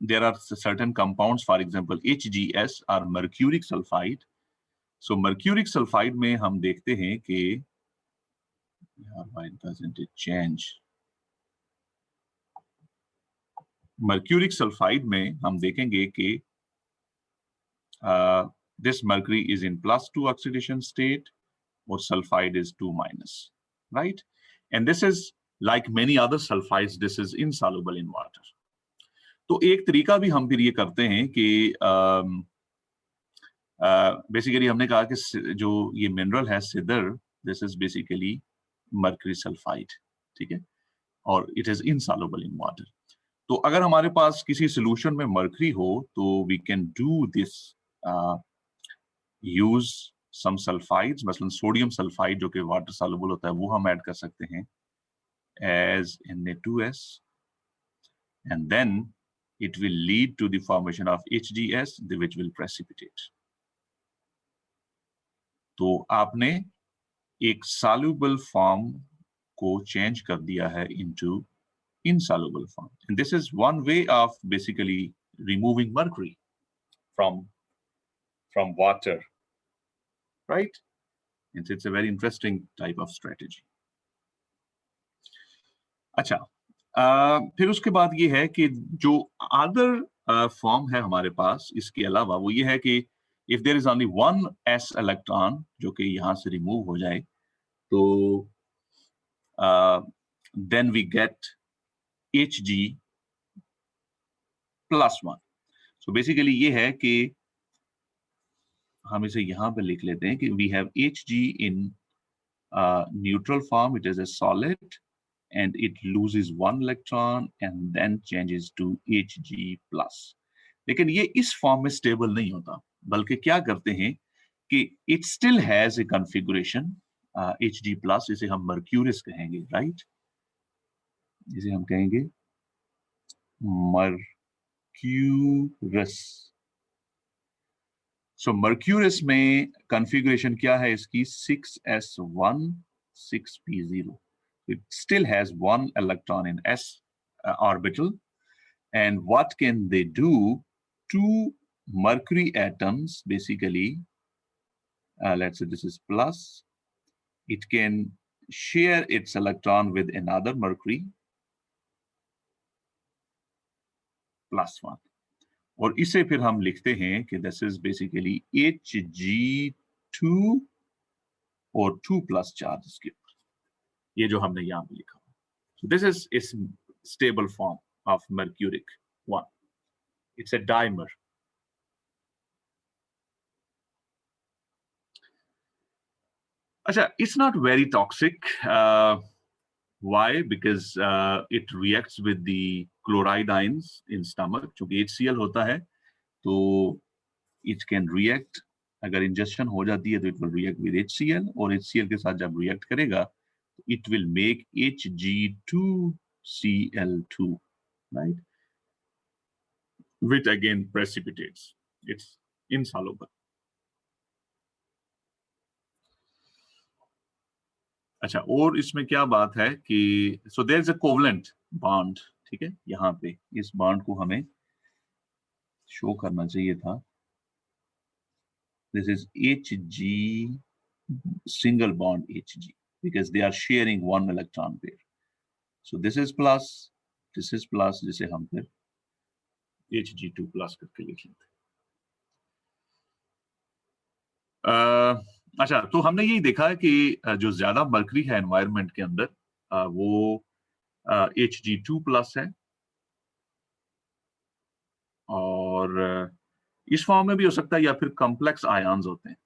there are certain compounds, for example HGS or mercuric sulfide. So mercuric sulfide में हम देखते हैं कि why doesn't it change? Mercuric sulfide में हम देखेंगे कि this mercury is in +2 oxidation state, or sulfide is 2-, right? And this is like many other sulfides, this is insoluble in water. तो एक तरीका भी हम फिर ये करते हैं कि बेसिकली हमने कहा कि जो ये मिनरल है सिदर, this is basically mercury sulphide, ठीक है, और it is insoluble in water. तो अगर हमारे पास किसी सोल्यूशन में मर्करी हो तो we can do this, use some sulphides, मसलन सोडियम सल्फाइड जो कि वाटर सॉल्युबल होता है वो हम ऐड कर सकते हैं as Na2S, and then it will lead to the formation of HGS, which will precipitate. तो आपने एक soluble form को change कर दिया है into insoluble form, and this is one way of basically removing mercury from water, right? And it's a very interesting type of strategy. अच्छा, फिर उसके बाद ये है कि जो अदर फॉर्म है हमारे पास इसके अलावा, वो ये है कि if there is only one s electron जो कि यहाँ से रिमूव हो जाए, तो then we get Hg +1. So basically ये है कि हम इसे यहाँ पे लिख लेते हैं कि we have Hg in neutral form, it is a solid and it loses 1 electron and then changes to Hg+. लेकिन ये इस फॉर्म में स्टेबल नहीं होता, बल्कि क्या करते हैं कि it still has a configuration Hg+, इसे हम mercurous कहेंगे, राइट? इसे हम कहेंगे mercurous. So mercurous में configuration क्या है इसकी? 6s1 6p0. It still has 1 electron in s orbital, and what can they do? 2 mercury atoms basically, let's say this is plus, it can share its electron with another mercury +1, और इसे फिर हम लिखते हैं कि this is basically Hg2 और 2+ charges के ऊपर, ये जो हमने यहाँ पे लिखा. So this is a stable form of mercuric 1. It's a dimer. Achha, it's not very toxic. Why? Because it reacts with the chloride ions in stomach. चूंकि HCl होता है, तो it can react. अगर ingestion हो जाती है तो it will react with HCl, और HCl के साथ जब react करेगा, it will make Hg2Cl2, right? Which again precipitates. It's insoluble. अच्छा, और इसमें क्या बात है कि so there is a covalent bond, ठीक है, यहाँ पे इस बॉन्ड को हमें शो करना चाहिए था. This is Hg single bond Hg, because they are sharing 1 electron pair. So this is plus, जिसे हम फिर Hg2 प्लस करके लिख लेते हैं। अच्छा, तो हमने यही देखा है कि जो ज्यादा मर्करी है एनवायरनमेंट के अंदर वो Hg2 प्लस है, और इस फॉर्म में भी हो सकता है, या फिर कॉम्प्लेक्स आयन्स होते हैं।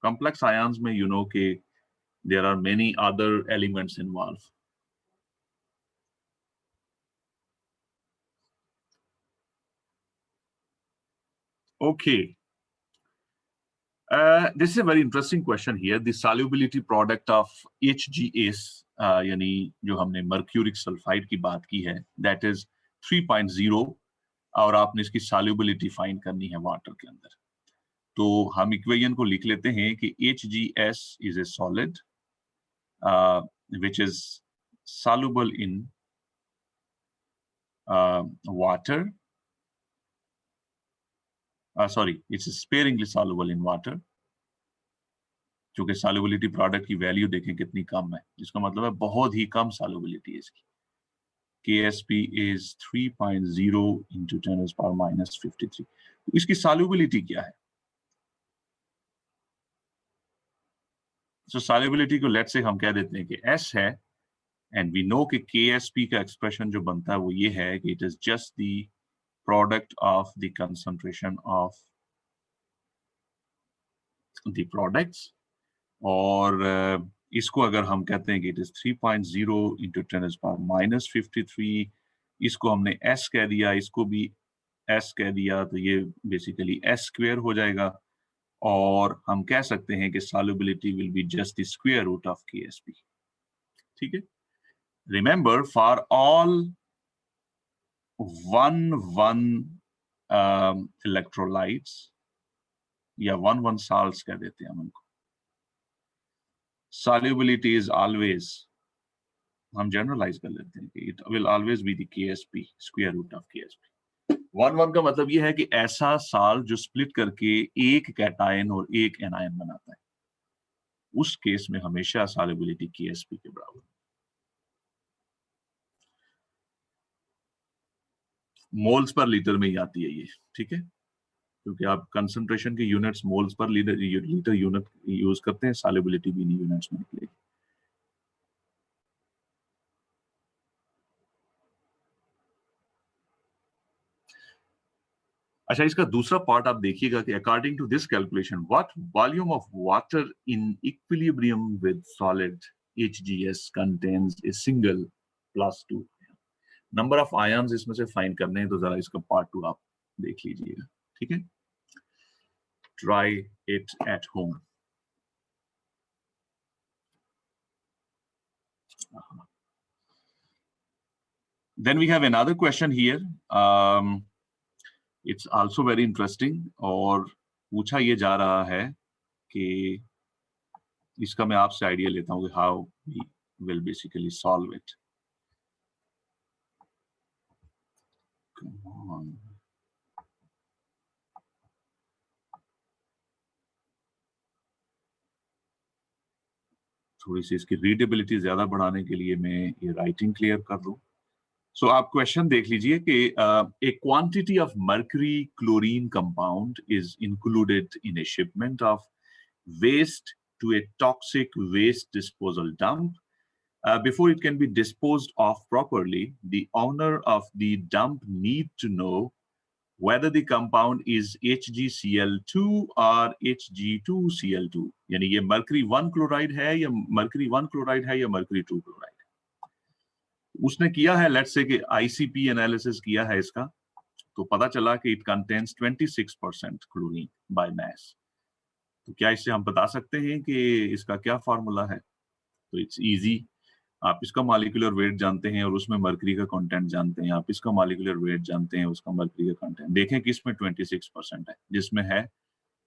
कॉम्प्लेक्स आयन्स में यू नो कि there are many other elements involve. Okay. This is a very interesting question here. The solubility product of HGS, यानी जो हमने मर्क्यूरिक सल्फाइड की बात की है, that is 3.0, और आपने इसकी solubility फाइंड करनी है वाटर के अंदर। तो हम इक्वेशन को लिख लेते हैं कि HGS is a solid which is soluble in water. Sorry, it's sparingly soluble in water. क्योंकि सॉल्युबिलिटी प्रोडक्ट की वैल्यू देखें कितनी कम है, जिसका मतलब है बहुत ही कम सॉल्युबिलिटी है इसकी। KSP is 3.0 into 10 to the power minus 53। तो इसकी सॉल्युबिलिटी क्या है? सो सॉल्युबिलिटी को लेट्स से हम कह देते हैं कि S है, एंड वी नो कि KSP का एक्सप्रेशन जो बनता है वो ये है कि it is just the product of the concentration of the products, और इसको अगर हम कहते हैं कि it is 3.0 into 10 to the power minus 53, इसको हमने S कह दिया, इसको भी S कह दिया, तो ये बेसिकली S स्क्वायर हो जाएगा, और हम कह सकते हैं कि solubility will be just the square root of KSP। ठीक है, रिमेंबर फॉर ऑल 1,1 इलेक्ट्रोलाइट्स या 1,1 साल्ट्स कह देते हैं हम उनको, solubility is always, हम जनरलाइज कर लेते हैं कि it will always be the KSP, square root of KSP। 1,1 का मतलब ये है कि ऐसा साल्ट जो स्प्लिट करके एक कैटायन और एक एनायन बनाता है, उस केस में हमेशा solubility KSP के बराबर। मोल्स पर लीटर में ही आती है ये, ठीक है, क्योंकि आप कंसंट्रेशन के units moles per litre unit use करते हैं, सॉल्युबिलिटी भी नहीं यूनिट्स में निकलेगी। अच्छा, इसका दूसरा पार्ट आप देखिएगा कि according to this calculation what volume of water in equilibrium with solid HGS contains a single +2। Number of ions इसमें से फाइंड करने हैं, तो जरा इसका पार्ट 2 आप देख लीजिएगा, ठीक है, try it at home. Then we have another question here. It's also very interesting, और पूछा ये जा रहा है कि इसका मैं आपसे आइडिया लेता हूँ कि how we will basically solve it. Come on. थोड़ी सी इसकी रीडेबिलिटी ज्यादा बढ़ाने के लिए मैं ये राइटिंग क्लियर कर दूं। सो आप क्वेश्चन देख लीजिए कि a quantity of mercury chlorine compound is included in a shipment of waste to a toxic waste disposal dump. Before it can be disposed of properly, the owner of the dump need to know whether the compound is HgCl2 or Hg2Cl2। यानी ये mercury 1 chloride है या mercury 1 chloride है या mercury 2 chloride. उसने किया है let's say कि ICP एनालिसिस किया है इसका, तो पता चला कि it contains 26% chlorine by mass. तो क्या इससे हम बता सकते हैं कि इसका क्या फार्मूला है? तो इट्स इजी, आप इसका मॉलिक्यूलर वेट जानते हैं और उसमें मर्करी का कंटेंट जानते हैं, आप इसका मॉलिक्यूलर वेट जानते हैं, उसका मर्करी का कंटेंट देखें कि इसमें 26% है, जिसमें है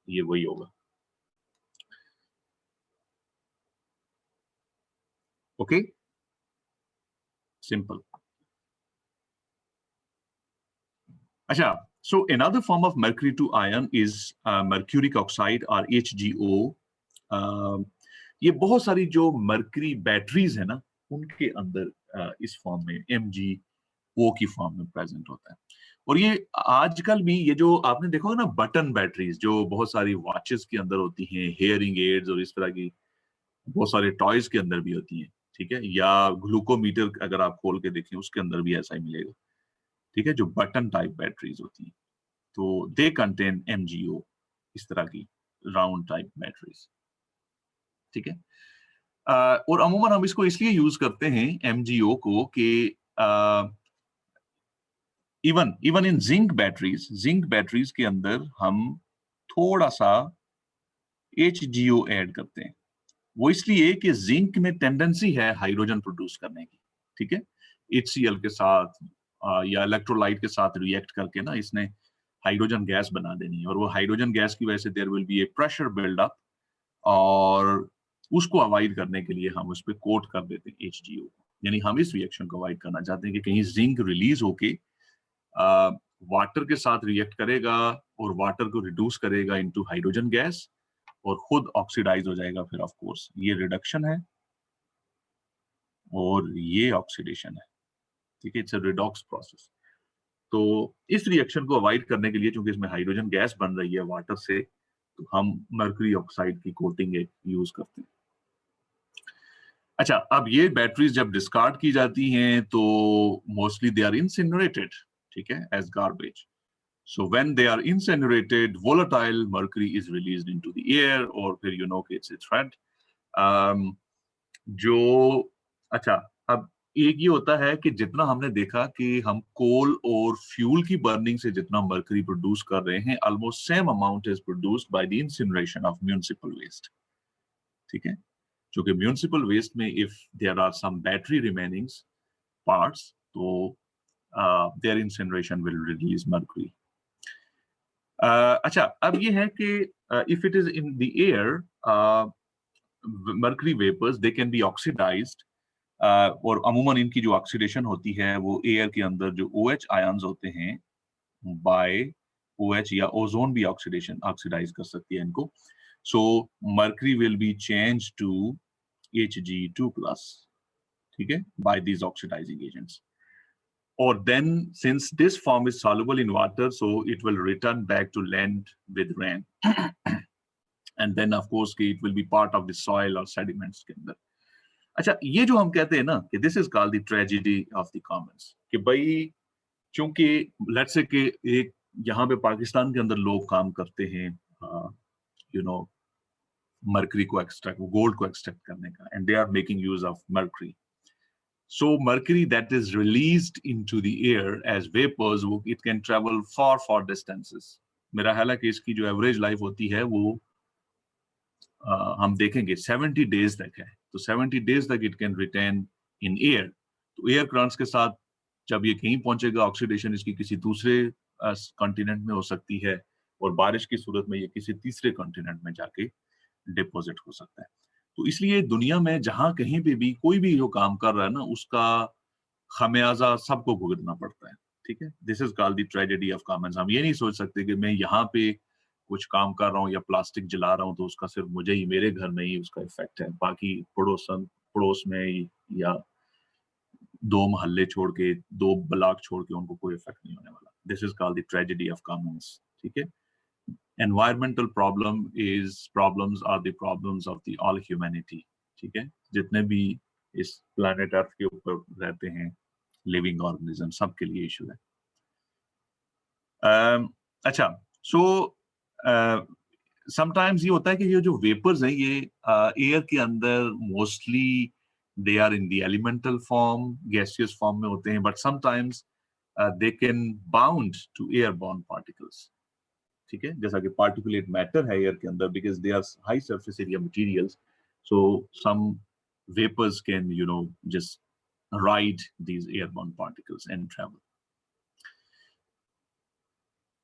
ये वही होगा। Okay, simple. अच्छा, so another form of mercury 2 ion is mercuric oxide or HgO। ये बहुत सारी जो मर्करी बैटरीज है ना, उनके अंदर इस फॉर्म में MgO की फॉर्म में प्रेजेंट होता है। और ये आजकल भी ये जो आपने देखा होगा ना बटन बैटरीज जो बहुत सारी वॉचेस के अंदर होती हैं, हेयरिंग एड्स और इस तरह की बहुत सारे टॉयज के अंदर भी होती हैं, ठीक है, या ग्लूकोमीटर अगर आप खोल के देखें उसके अंदर भी ऐसा ही मिलेगा, ठीक है, जो बटन टाइप बैटरीज होती हैं, तो दे कंटेन MgO, इस तरह की राउंड टाइप बैटरीज, ठीक है। और अमूमन हम इसको इसलिए यूज करते हैं MgO को कि इवन इन जिंक बैटरीज के अंदर हम थोड़ा सा HgO ऐड करते हैं। वो इसलिए कि जिंक में टेंडेंसी है हाइड्रोजन प्रोड्यूस करने की, ठीक है, HCl के साथ या इलेक्ट्रोलाइट के साथ रिएक्ट करके ना इसने हाइड्रोजन गैस बना देनी है, और वो हाइड्रोजन गैस की वजह से there will be a pressure buildup, और उसको अवॉइड करने के लिए हम उस पर कोट कर देते हैं HgO, यानी हम इस रिएक्शन को अवॉइड करना चाहते हैं कि कहीं जिंक रिलीज होके वाटर के साथ रिएक्ट करेगा और वाटर को रिड्यूस करेगा इनटू हाइड्रोजन गैस और खुद ऑक्सीडाइज हो जाएगा। फिर ऑफ कोर्स ये रिडक्शन है और ये ऑक्सीडेशन है, ठीक है, इट्स अ रिडॉक्स प्रोसेस। तो इस रिएक्शन को अवॉइड करने के लिए, चूंकि इसमें हाइड्रोजन गैस बन रही है वाटर से, तो हम मर्क्यूरी ऑक्साइड की कोटिंग यूज करते हैं। अच्छा, अब ये बैटरीज जब डिस्कार्ड की जाती हैं तो मोस्टली दे आर इंसिनरेटेड, ठीक है, as garbage. So when they are incinerated, volatile mercury is released into the air, और फिर you know कि it's a threat. जो अच्छा, अब एक ये होता है कि जितना हमने देखा कि हम कोल और फ्यूल की बर्निंग से जितना मर्करी प्रोड्यूस कर रहे हैं, almost same amount is produced by the incineration of municipal waste, ठीक है, क्योंकि म्युनिसिपल वेस्ट में if there are some battery remainings parts, तो their incineration will release mercury. अच्छा, अब ये है कि if it is in the air, mercury vapours they can be oxidised, और अमूमन इनकी जो ऑक्सीडेशन होती है वो एयर के अंदर जो OH आयंस होते हैं बाय OH, या ओजोन भी ऑक्सीडाइज कर सकती है इनको। So mercury will be change to Hg2+, ठीक है, by these oxidising agents. Or then, since this form is soluble in water, so it will return back to land with rain. And then, of course, it will be part of the soil or sediments के अंदर। अच्छा, ये जो हम कहते हैं ना कि this is called the tragedy of the commons, कि भाई चूंकि let's say कि एक यहाँ पे पाकिस्तान के अंदर लोग काम करते हैं, you know, मर्करी को एक्सट्रैक्ट, गोल्ड को एक्सट्रैक्ट करने का, and they are making use of mercury. So mercury that is released into the air as vapors, it can travel far distances. मेरा ख्याल है कि इसकी जो एवरेज लाइफ होती है वो हम देखेंगे 70 डेज तक है, तो 70 डेज तक it can retain in air. तो एयर करंट्स के साथ जब ये कहीं पहुंचेगा, ऑक्सीडेशन इसकी किसी दूसरे कॉन्टिनेंट में हो सकती है, और बारिश की सूरत में ये किसी तीसरे कॉन्टिनेंट में जाके डिपॉजिट हो सकता है। तो इसलिए दुनिया में जहां कहीं पे भी कोई भी जो काम कर रहा है ना, उसका खमियाजा सबको भुगतना पड़ता है, ठीक है। This is called the tragedy of Commons. हम ये नहीं सोच सकते कि मैं यहाँ पे कुछ काम कर रहा हूँ या प्लास्टिक जला रहा हूँ तो उसका सिर्फ मुझे ही, मेरे घर में ही उसका इफेक्ट है, बाकी पड़ोस में या 2 मोहल्ले छोड़ के, 2 ब्लॉक छोड़ के उनको कोई इफेक्ट नहीं होने वाला। This is called the tragedy of commons, ठीक है। Environmental problems are the problems of the all humanity, ठीक है, जितने भी इस प्लैनेट अर्थ के ऊपर रहते हैं लिविंग ऑर्गेनिज्म, सबके लिए इशू है। अच्छा, सो समटाइम्स ये होता है कि ये जो वेपर्स हैं ये एयर के अंदर mostly they are in the elemental form, gaseous form में होते हैं, but sometimes they can bound to airborne particles, ठीक है, जैसा कि पार्टिकुलेट मैटर है एयर के अंदर, because they are high surface area materials, so some vapours can you know just ride these airborne particles and travel.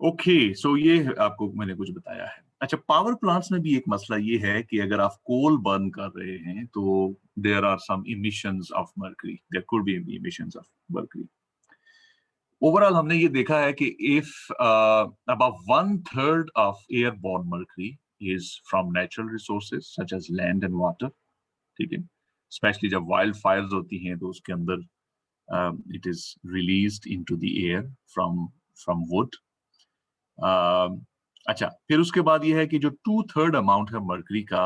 Okay, so ये आपको मैंने कुछ बताया है। अच्छा, पावर प्लांट्स में भी एक मसला ये है कि अगर आप कोल बर्न कर रहे हैं तो there are some emissions of mercury, there could be emissions of mercury. Overall हमने ये देखा है कि if about 1/3 of airborne mercury is from natural resources such as land and water, ठीक है, स्पेशली जब वाइल्ड फायर्स होती हैं तो उसके अंदर it is released into the air from wood. अच्छा, फिर उसके बाद ये है कि जो 2/3 अमाउंट है मरकरी का,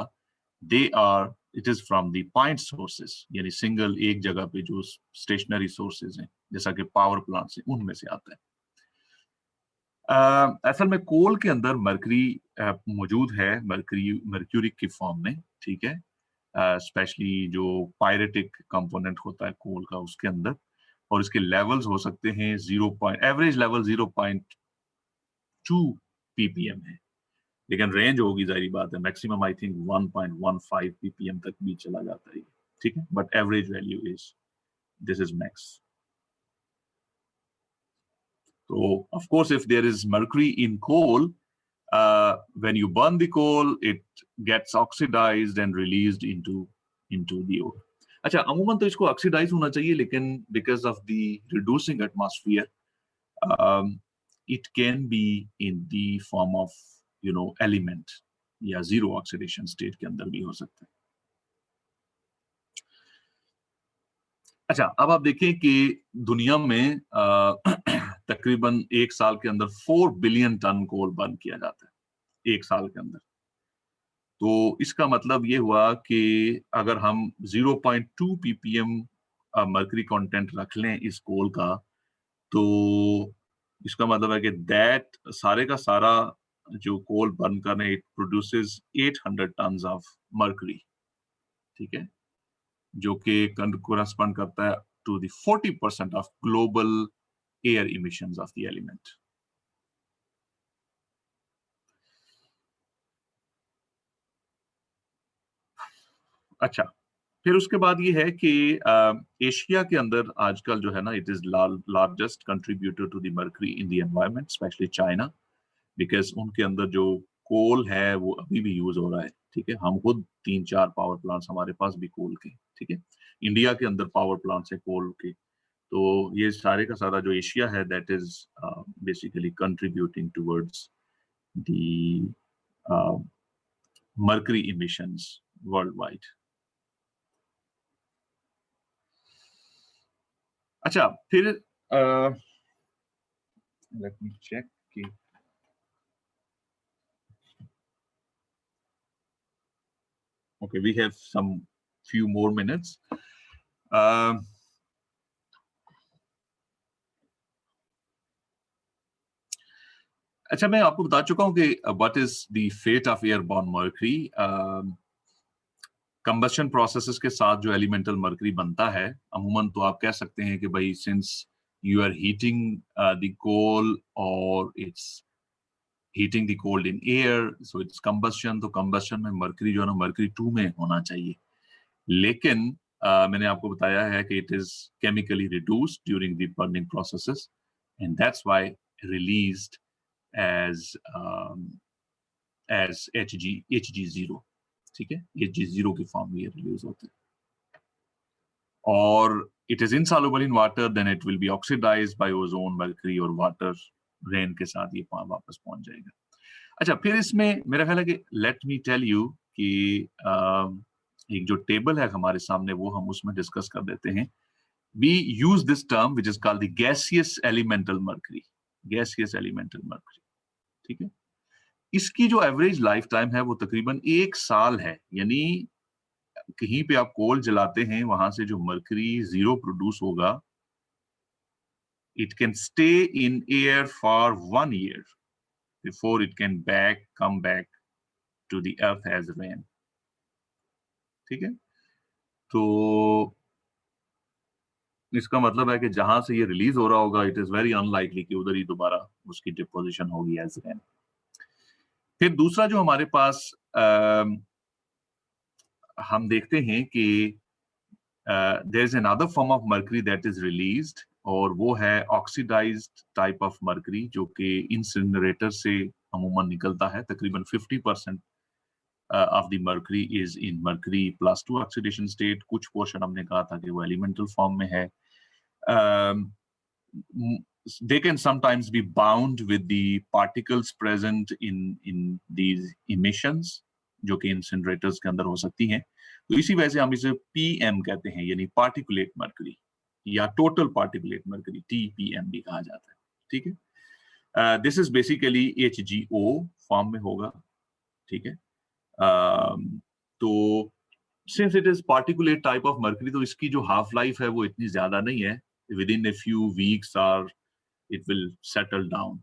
it is from the point sources, यानी सिंगल एक जगह पे जो स्टेशनरी सोर्सेज हैं जैसा कि पावर प्लांट्स हैं उनमें से आता है। असल में कोल के अंदर मरकरी मौजूद है, मर्क्यूरिक की फॉर्म में, ठीक है, स्पेशली जो पायरेटिक कंपोनेंट होता है कोल का उसके अंदर, और इसके लेवल्स हो सकते हैं एवरेज लेवल 0.2 ppm है, लेकिन रेंज होगी, जाहिर बात है, मैक्सिमम आई थिंक 1.15 ppm तक भी चला जाता है, ठीक है, but average value this is max. So, of course, if there is mercury in coal, when you burn the coal, it gets oxidized and released into the ore. अच्छा, अमूमन तो इसको ऑक्सीडाइज होना चाहिए, लेकिन because of the reducing atmosphere, it can be in the form of element या zero oxidation state के अंदर भी हो सकता है। अच्छा, अब आप देखें कि दुनिया में तकरीबन एक साल के अंदर 4 बिलियन टन कोल बर्न किया जाता है एक साल के अंदर। तो इसका मतलब ये हुआ कि अगर हम 0.2 ppm मर्करी कंटेंट रख लें इस कोल का, तो इसका मतलब है कि दैट सारे का सारा जो कोल बर्न करने, it produces 800 tons of mercury, ठीक है, जो कि correspond करता है to the 40% of global air emissions of the element. अच्छा, फिर उसके बाद ये है कि एशिया के अंदर आजकल जो है ना, it is largest contributor to the mercury in the environment, specially China, because उनके अंदर जो कोल है वो अभी भी यूज हो रहा है, ठीक है, हम खुद 3-4 पावर प्लांट्स हमारे पास भी कोल के, ठीक है, इंडिया के अंदर पावर प्लांट्स है कोल के, तो ये सारे का सारा जो एशिया है that is basically contributing towards the mercury emissions world wide. अच्छा, फिर लेट मी चेक कि okay, we have some few more minutes. अच्छा, मैं आपको बता चुका हूं कि what is the fate of airborne mercury. Combustion processes के साथ जो एलिमेंटल मर्करी बनता है, अमूमन तो आप कह सकते हैं कि भाई since you are heating the coal और it's heating the coal in air, so it's combustion, तो कंबशन में मर्करी जो है ना मर्करी 2 में होना चाहिए, लेकिन मैंने आपको बताया है कि it is chemically reduced during the burning processes and that's why released as Hg0, ठीक है, Hg0 की फॉर्म में रिलीज होते हैं, और it is insoluble in water, then it will be oxidized by ozone, mercury और वाटर, रेन के साथ ये वापस पहुंच जाएगा। अच्छा, फिर इसमें मेरा ख्याल है कि लेट मी टेल यू कि एक जो टेबल है हमारे सामने वो हम उसमें डिस्कस कर देते हैं। We use this term which is called the gaseous elemental mercury, gaseous elemental mercury, ठीक है, इसकी जो एवरेज लाइफ टाइम है वो तकरीबन 1 साल है, यानी कहीं पे आप कोल जलाते हैं वहां से जो मर्करी 0 प्रोड्यूस होगा, it can stay in air for 1 year before it can come back to the earth as rain, ठीक है, तो इसका मतलब है कि जहां से ये रिलीज हो रहा होगा, इट इज वेरी अनलाइकली कि उधर ही दोबारा उसकी डिपोजिशन होगी एज रेन। फिर दूसरा जो हमारे पास हम देखते हैं कि there is another form of mercury that is released, और वो है ऑक्सीडाइज्ड टाइप ऑफ मर्करी, जो कि इंसिनरेटर से अमूमन निकलता है। तकरीबन 50% of the mercury is in mercury +2 oxidation state, कुछ पोर्शन हमने कहा था कि वो एलिमेंटल फॉर्म में है। They can sometimes be bound with the particles present in these emissions, जो कि incinerators के अंदर हो सकती हैं, तो इसी वजह से हम इसे PM कहते हैं, यानी पार्टिकुलेट मर्करी, या टोटल पार्टिकुलेट मर्करी, TPM भी कहा जाता है, ठीक है। This is basically HGO form में होगा, ठीक है। तो since it is particulate type of mercury, तो इसकी जो हाफ लाइफ है वो इतनी ज्यादा नहीं है, with in a few weeks और इट विल सेटल डाउन,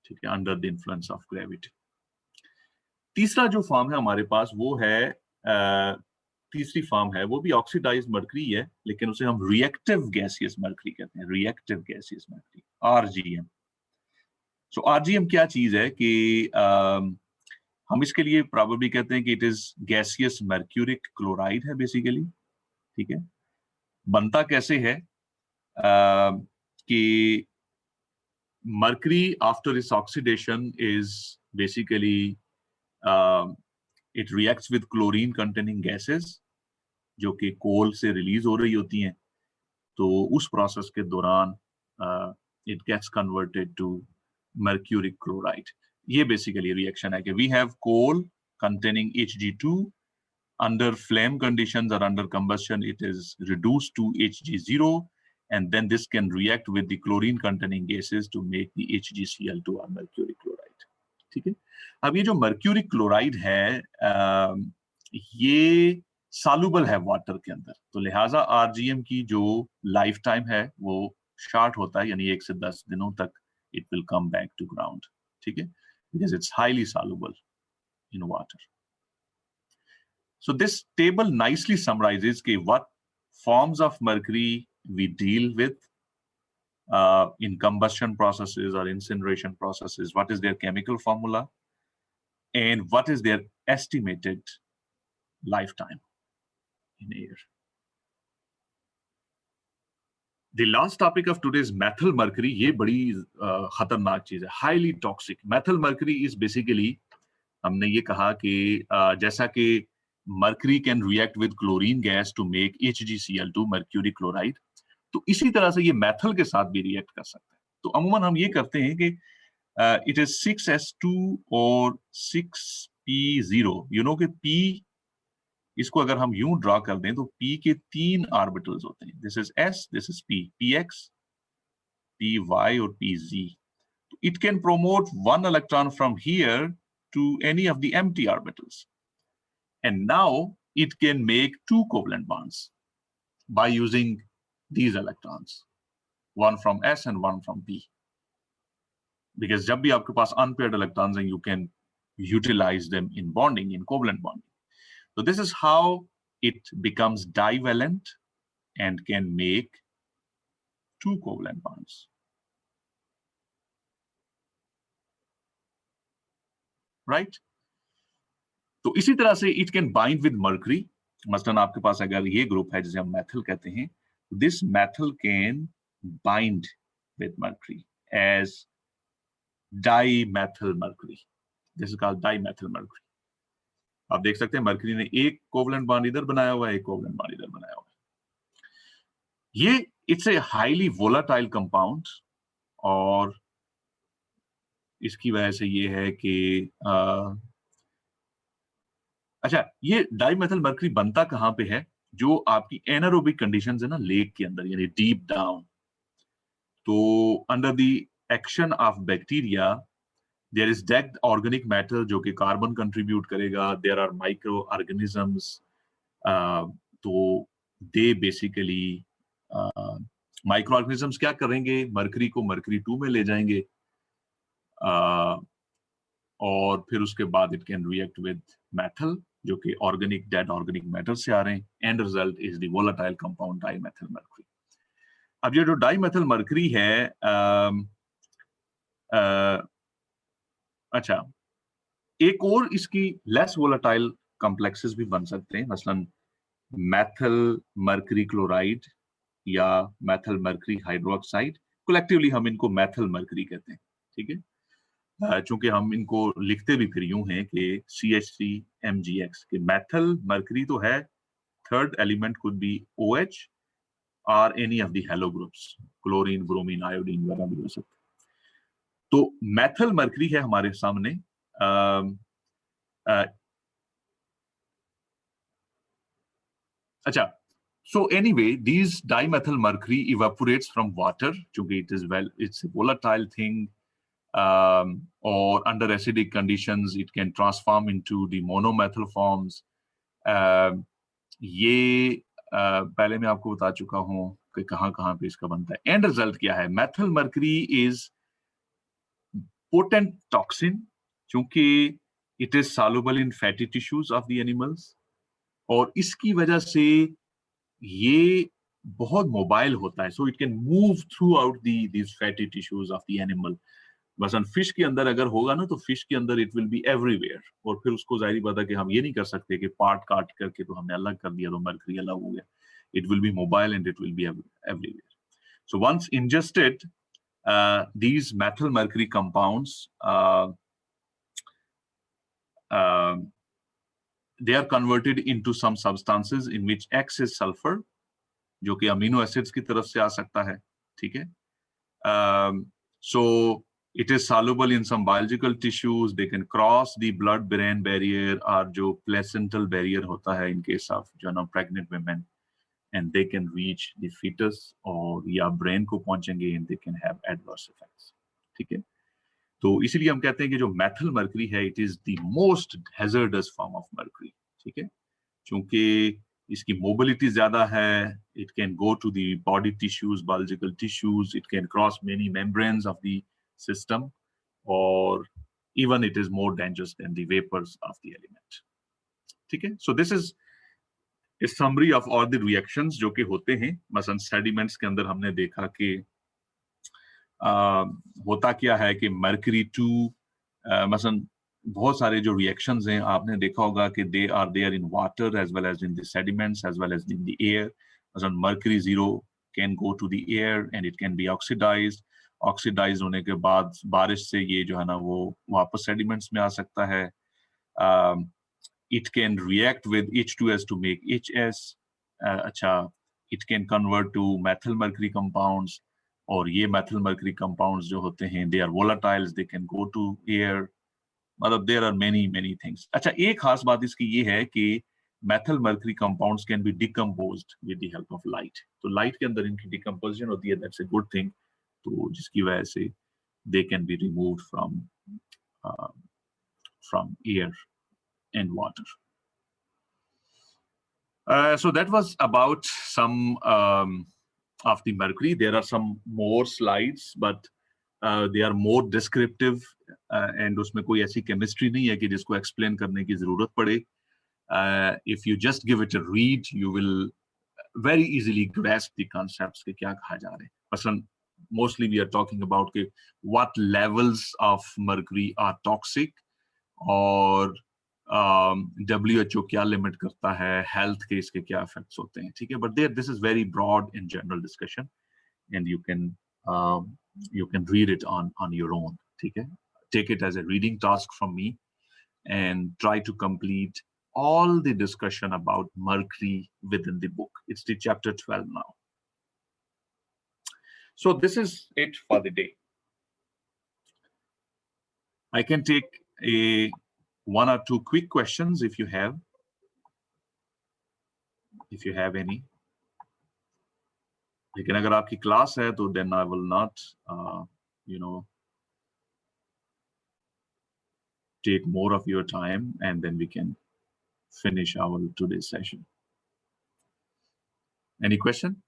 ठीक है, under the influence of gravity. तीसरा जो फॉर्म है हमारे पास वो है तीसरी फॉर्म है, वो भी ऑक्सीडाइज्ड मर्करी है, लेकिन उसे हम रिएक्टिव गैसियस मर्करी कहते हैं, रिएक्टिव गैसियस मर्करी, RGM। सो RGM क्या चीज है कि हम इसके लिए प्रोबेबली कहते हैं कि it is gaseous mercuric chloride है बेसिकली, ठीक है। बनता कैसे है कि mercury after its oxidation is basically it reacts with chlorine containing gases जो कि कोल से रिलीज हो रही होती हैं, तो उस प्रोसेस के दौरान it gets converted to mercuric chloride। ये बेसिकली रिएक्शन है कि we have coal containing Hg2, under flame conditions or under combustion it is reduced to Hg0, and then this can react with the chlorine containing gases to make the HgCl2 or mercury chloride, ठीक है। अब ये जो mercury chloride है ये soluble है water के अंदर, तो लिहाजा RGM की जो लाइफ टाइम है वो शॉर्ट होता है, यानी 1 से 10 दिनों तक it will come back to ground, ठीक है, because it's highly soluble in water। So this table nicely summarizes what forms of mercury we deal with in combustion processes or incineration processes, what is their chemical formula, and what is their estimated lifetime in air. The last topic of today is methyl mercury. ये बड़ी खतरनाक चीज है, highly toxic. Methyl mercury is basically, हमने ये कहा कि जैसा कि mercury can react with chlorine gas to make HgCl2 mercury chloride, तो इसी तरह से ये मेथल के साथ भी रिएक्ट कर सकता है। तो अमूमन हम ये करते हैं कि इट इज 6s2 और 6p0, यू नो कि p इसको अगर हम यूं ड्रॉ कर दें तो p के 3 ऑर्बिटल्स होते हैं, this is s, this is p, px, py और pz। It can promote 1 electron from here to any of the empty orbitals, and now it can make 2 covalent bonds by using these electrons, one from S and one from P, because जब भी आपके पास unpaired electrons हैं, you can utilize them in bonding, in covalent bonding. So this is how it becomes divalent and can make 2 covalent bonds. Right? तो इसी तरह से it can bind with mercury. मसलन आपके पास अगर ये ग्रुप है जिसे हम methyl कहते हैं, this methyl can bind with mercury as dimethyl mercury. This is called dimethyl mercury. आप देख सकते हैं मर्करी ने एक कोवलेंट बॉन्ड इधर बनाया हुआ है, एक कोवलेंट बॉन्ड इधर बनाया हुआ है। ये it's a highly volatile compound, और इसकी वजह से ये है कि अच्छा, ये डाइमेथाइल मर्करी बनता कहां पे है? जो आपकी एनारोबिक कंडीशंस है ना लेक के अंदर, यानी डीप डाउन, तो under the action of bacteria there is decayed organic matter जो कि कार्बन कंट्रीब्यूट करेगा, देयर आर माइक्रो ऑर्गेनिजम्स, तो दे बेसिकली माइक्रो ऑर्गेनिजम्स क्या करेंगे, मरकरी को मरकरी 2 में ले जाएंगे, और फिर उसके बाद it can react with methyl जो कि ऑर्गेनिक डेड ऑर्गेनिक मैटर से आ रहे हैं, and result is the volatile compound dimethyl mercury. अब ये जो डाइमेथाइल मर्करी है, अच्छा, एक और इसकी लेस वोलेटाइल कॉम्प्लेक्सेस भी बन सकते हैं, मसलन मेथल मर्करी क्लोराइड या मेथल मर्करी हाइड्रोक्साइड, कलेक्टिवली हम इनको मेथल मर्करी कहते हैं, ठीक है। चूंकि हम इनको लिखते भी फिर यूं हैं कि CH3MgX, कि मेथल मर्करी तो है, third element could be OH और any of the hello groups, chlorine, bromine, iodine वगैरह भी हो सकते हैं। तो मेथल मर्करी है हमारे सामने। अच्छा, So anyway, these dimethyl mercury evaporates from water, chunki it's a volatile thing, or under acidic conditions, it can transform into the monomethyl forms. ये पहले मैं आपको बता चुका हूँ कि कहाँ पे इसका बनता है. एंड रिजल्ट क्या है? methyl mercury is potent toxin, क्योंकि it is soluble in fatty tissues of the animals, और इसकी वजह से ये बहुत मोबाइल होता है, so it can move throughout these fatty tissues of the animal. मसलन फिश के अंदर अगर होगा ना, तो फिश के अंदर इट विल बी एवरीवेयर, और फिर उसको जाहिर बात है कि हम ये नहीं कर सकते कि पार्ट काट करके तो हमने अलग कर दिया तो मर्करी अलग हो गया. It will be mobile and it will be everywhere. So once ingested, these methyl mercury compounds, they are converted into some substances in which X is sulfur, जो कि अमीनो एसिड्स की तरफ से आ सकता है. ठीक है. So it is soluble in some biological tissues. They can cross the blood-brain barrier, or जो placental barrier होता है in case of pregnant women, and they can reach the fetus or या brain को पहुंचेंगे, and they can have adverse effects. ठीक है. तो इसीलिए हम कहते हैं कि जो methyl mercury है, it is the most hazardous form of mercury. ठीक है. क्योंकि इसकी mobility ज्यादा है. It can go to the body tissues, biological tissues. It can cross many membranes of the system, or even it is more dangerous than the vapors of the element. ठीक है. So this is a summary of all the reactions जो कि होते हैं. मसलन sediments के अंदर हमने देखा कि होता क्या है कि mercury 2, मसलन बहुत सारे जो reactions हैं आपने देखा होगा कि they are there in water as well as in the sediments as well as in the air. मसलन mercury 0 can go to the air and it can be oxidized. Oxidize होने के बाद बारिश से ये जो है ना वो वापस सेडिमेंट्स में आ सकता है. It can react with H2S to make HS. अच्छा, it can convert to methyl mercury compounds, और ये methyl mercury compounds जो होते हैं they are volatiles, they can go to air. मतलब there are many things. अच्छा, एक खास बात इसकी ये है कि methyl mercury compounds can be decomposed with the help of light. तो लाइट के अंदर इनकी decomposition होती है, that's a good thing. तो जिसकी वजह से they can be removed from air and water. So that was about some of the mercury. There are some more slides, but they are more descriptive, and उसमें कोई ऐसी chemistry नहीं है कि जिसको explain करने की जरूरत पड़े. If you just give it a read, you will very easily grasp the concepts कि क्या कहा जा रहा है. मसलन mostly we are talking about what levels of mercury are toxic, और WHO क्या लिमिट करता है, हेल्थ के इसके क्या इफेक्ट्स होते हैं. ठीक है. But this is very broad in general discussion, and you can read it on your own. ठीक है. Take it as a reading task from me and try to complete all the discussion about mercury within the book. It's the chapter 12 now. So this is it for the day. I can take one or two quick questions if you have any. लेकिन अगर आपकी class है तो then I will not take more of your time, and then we can finish our today's session. Any question?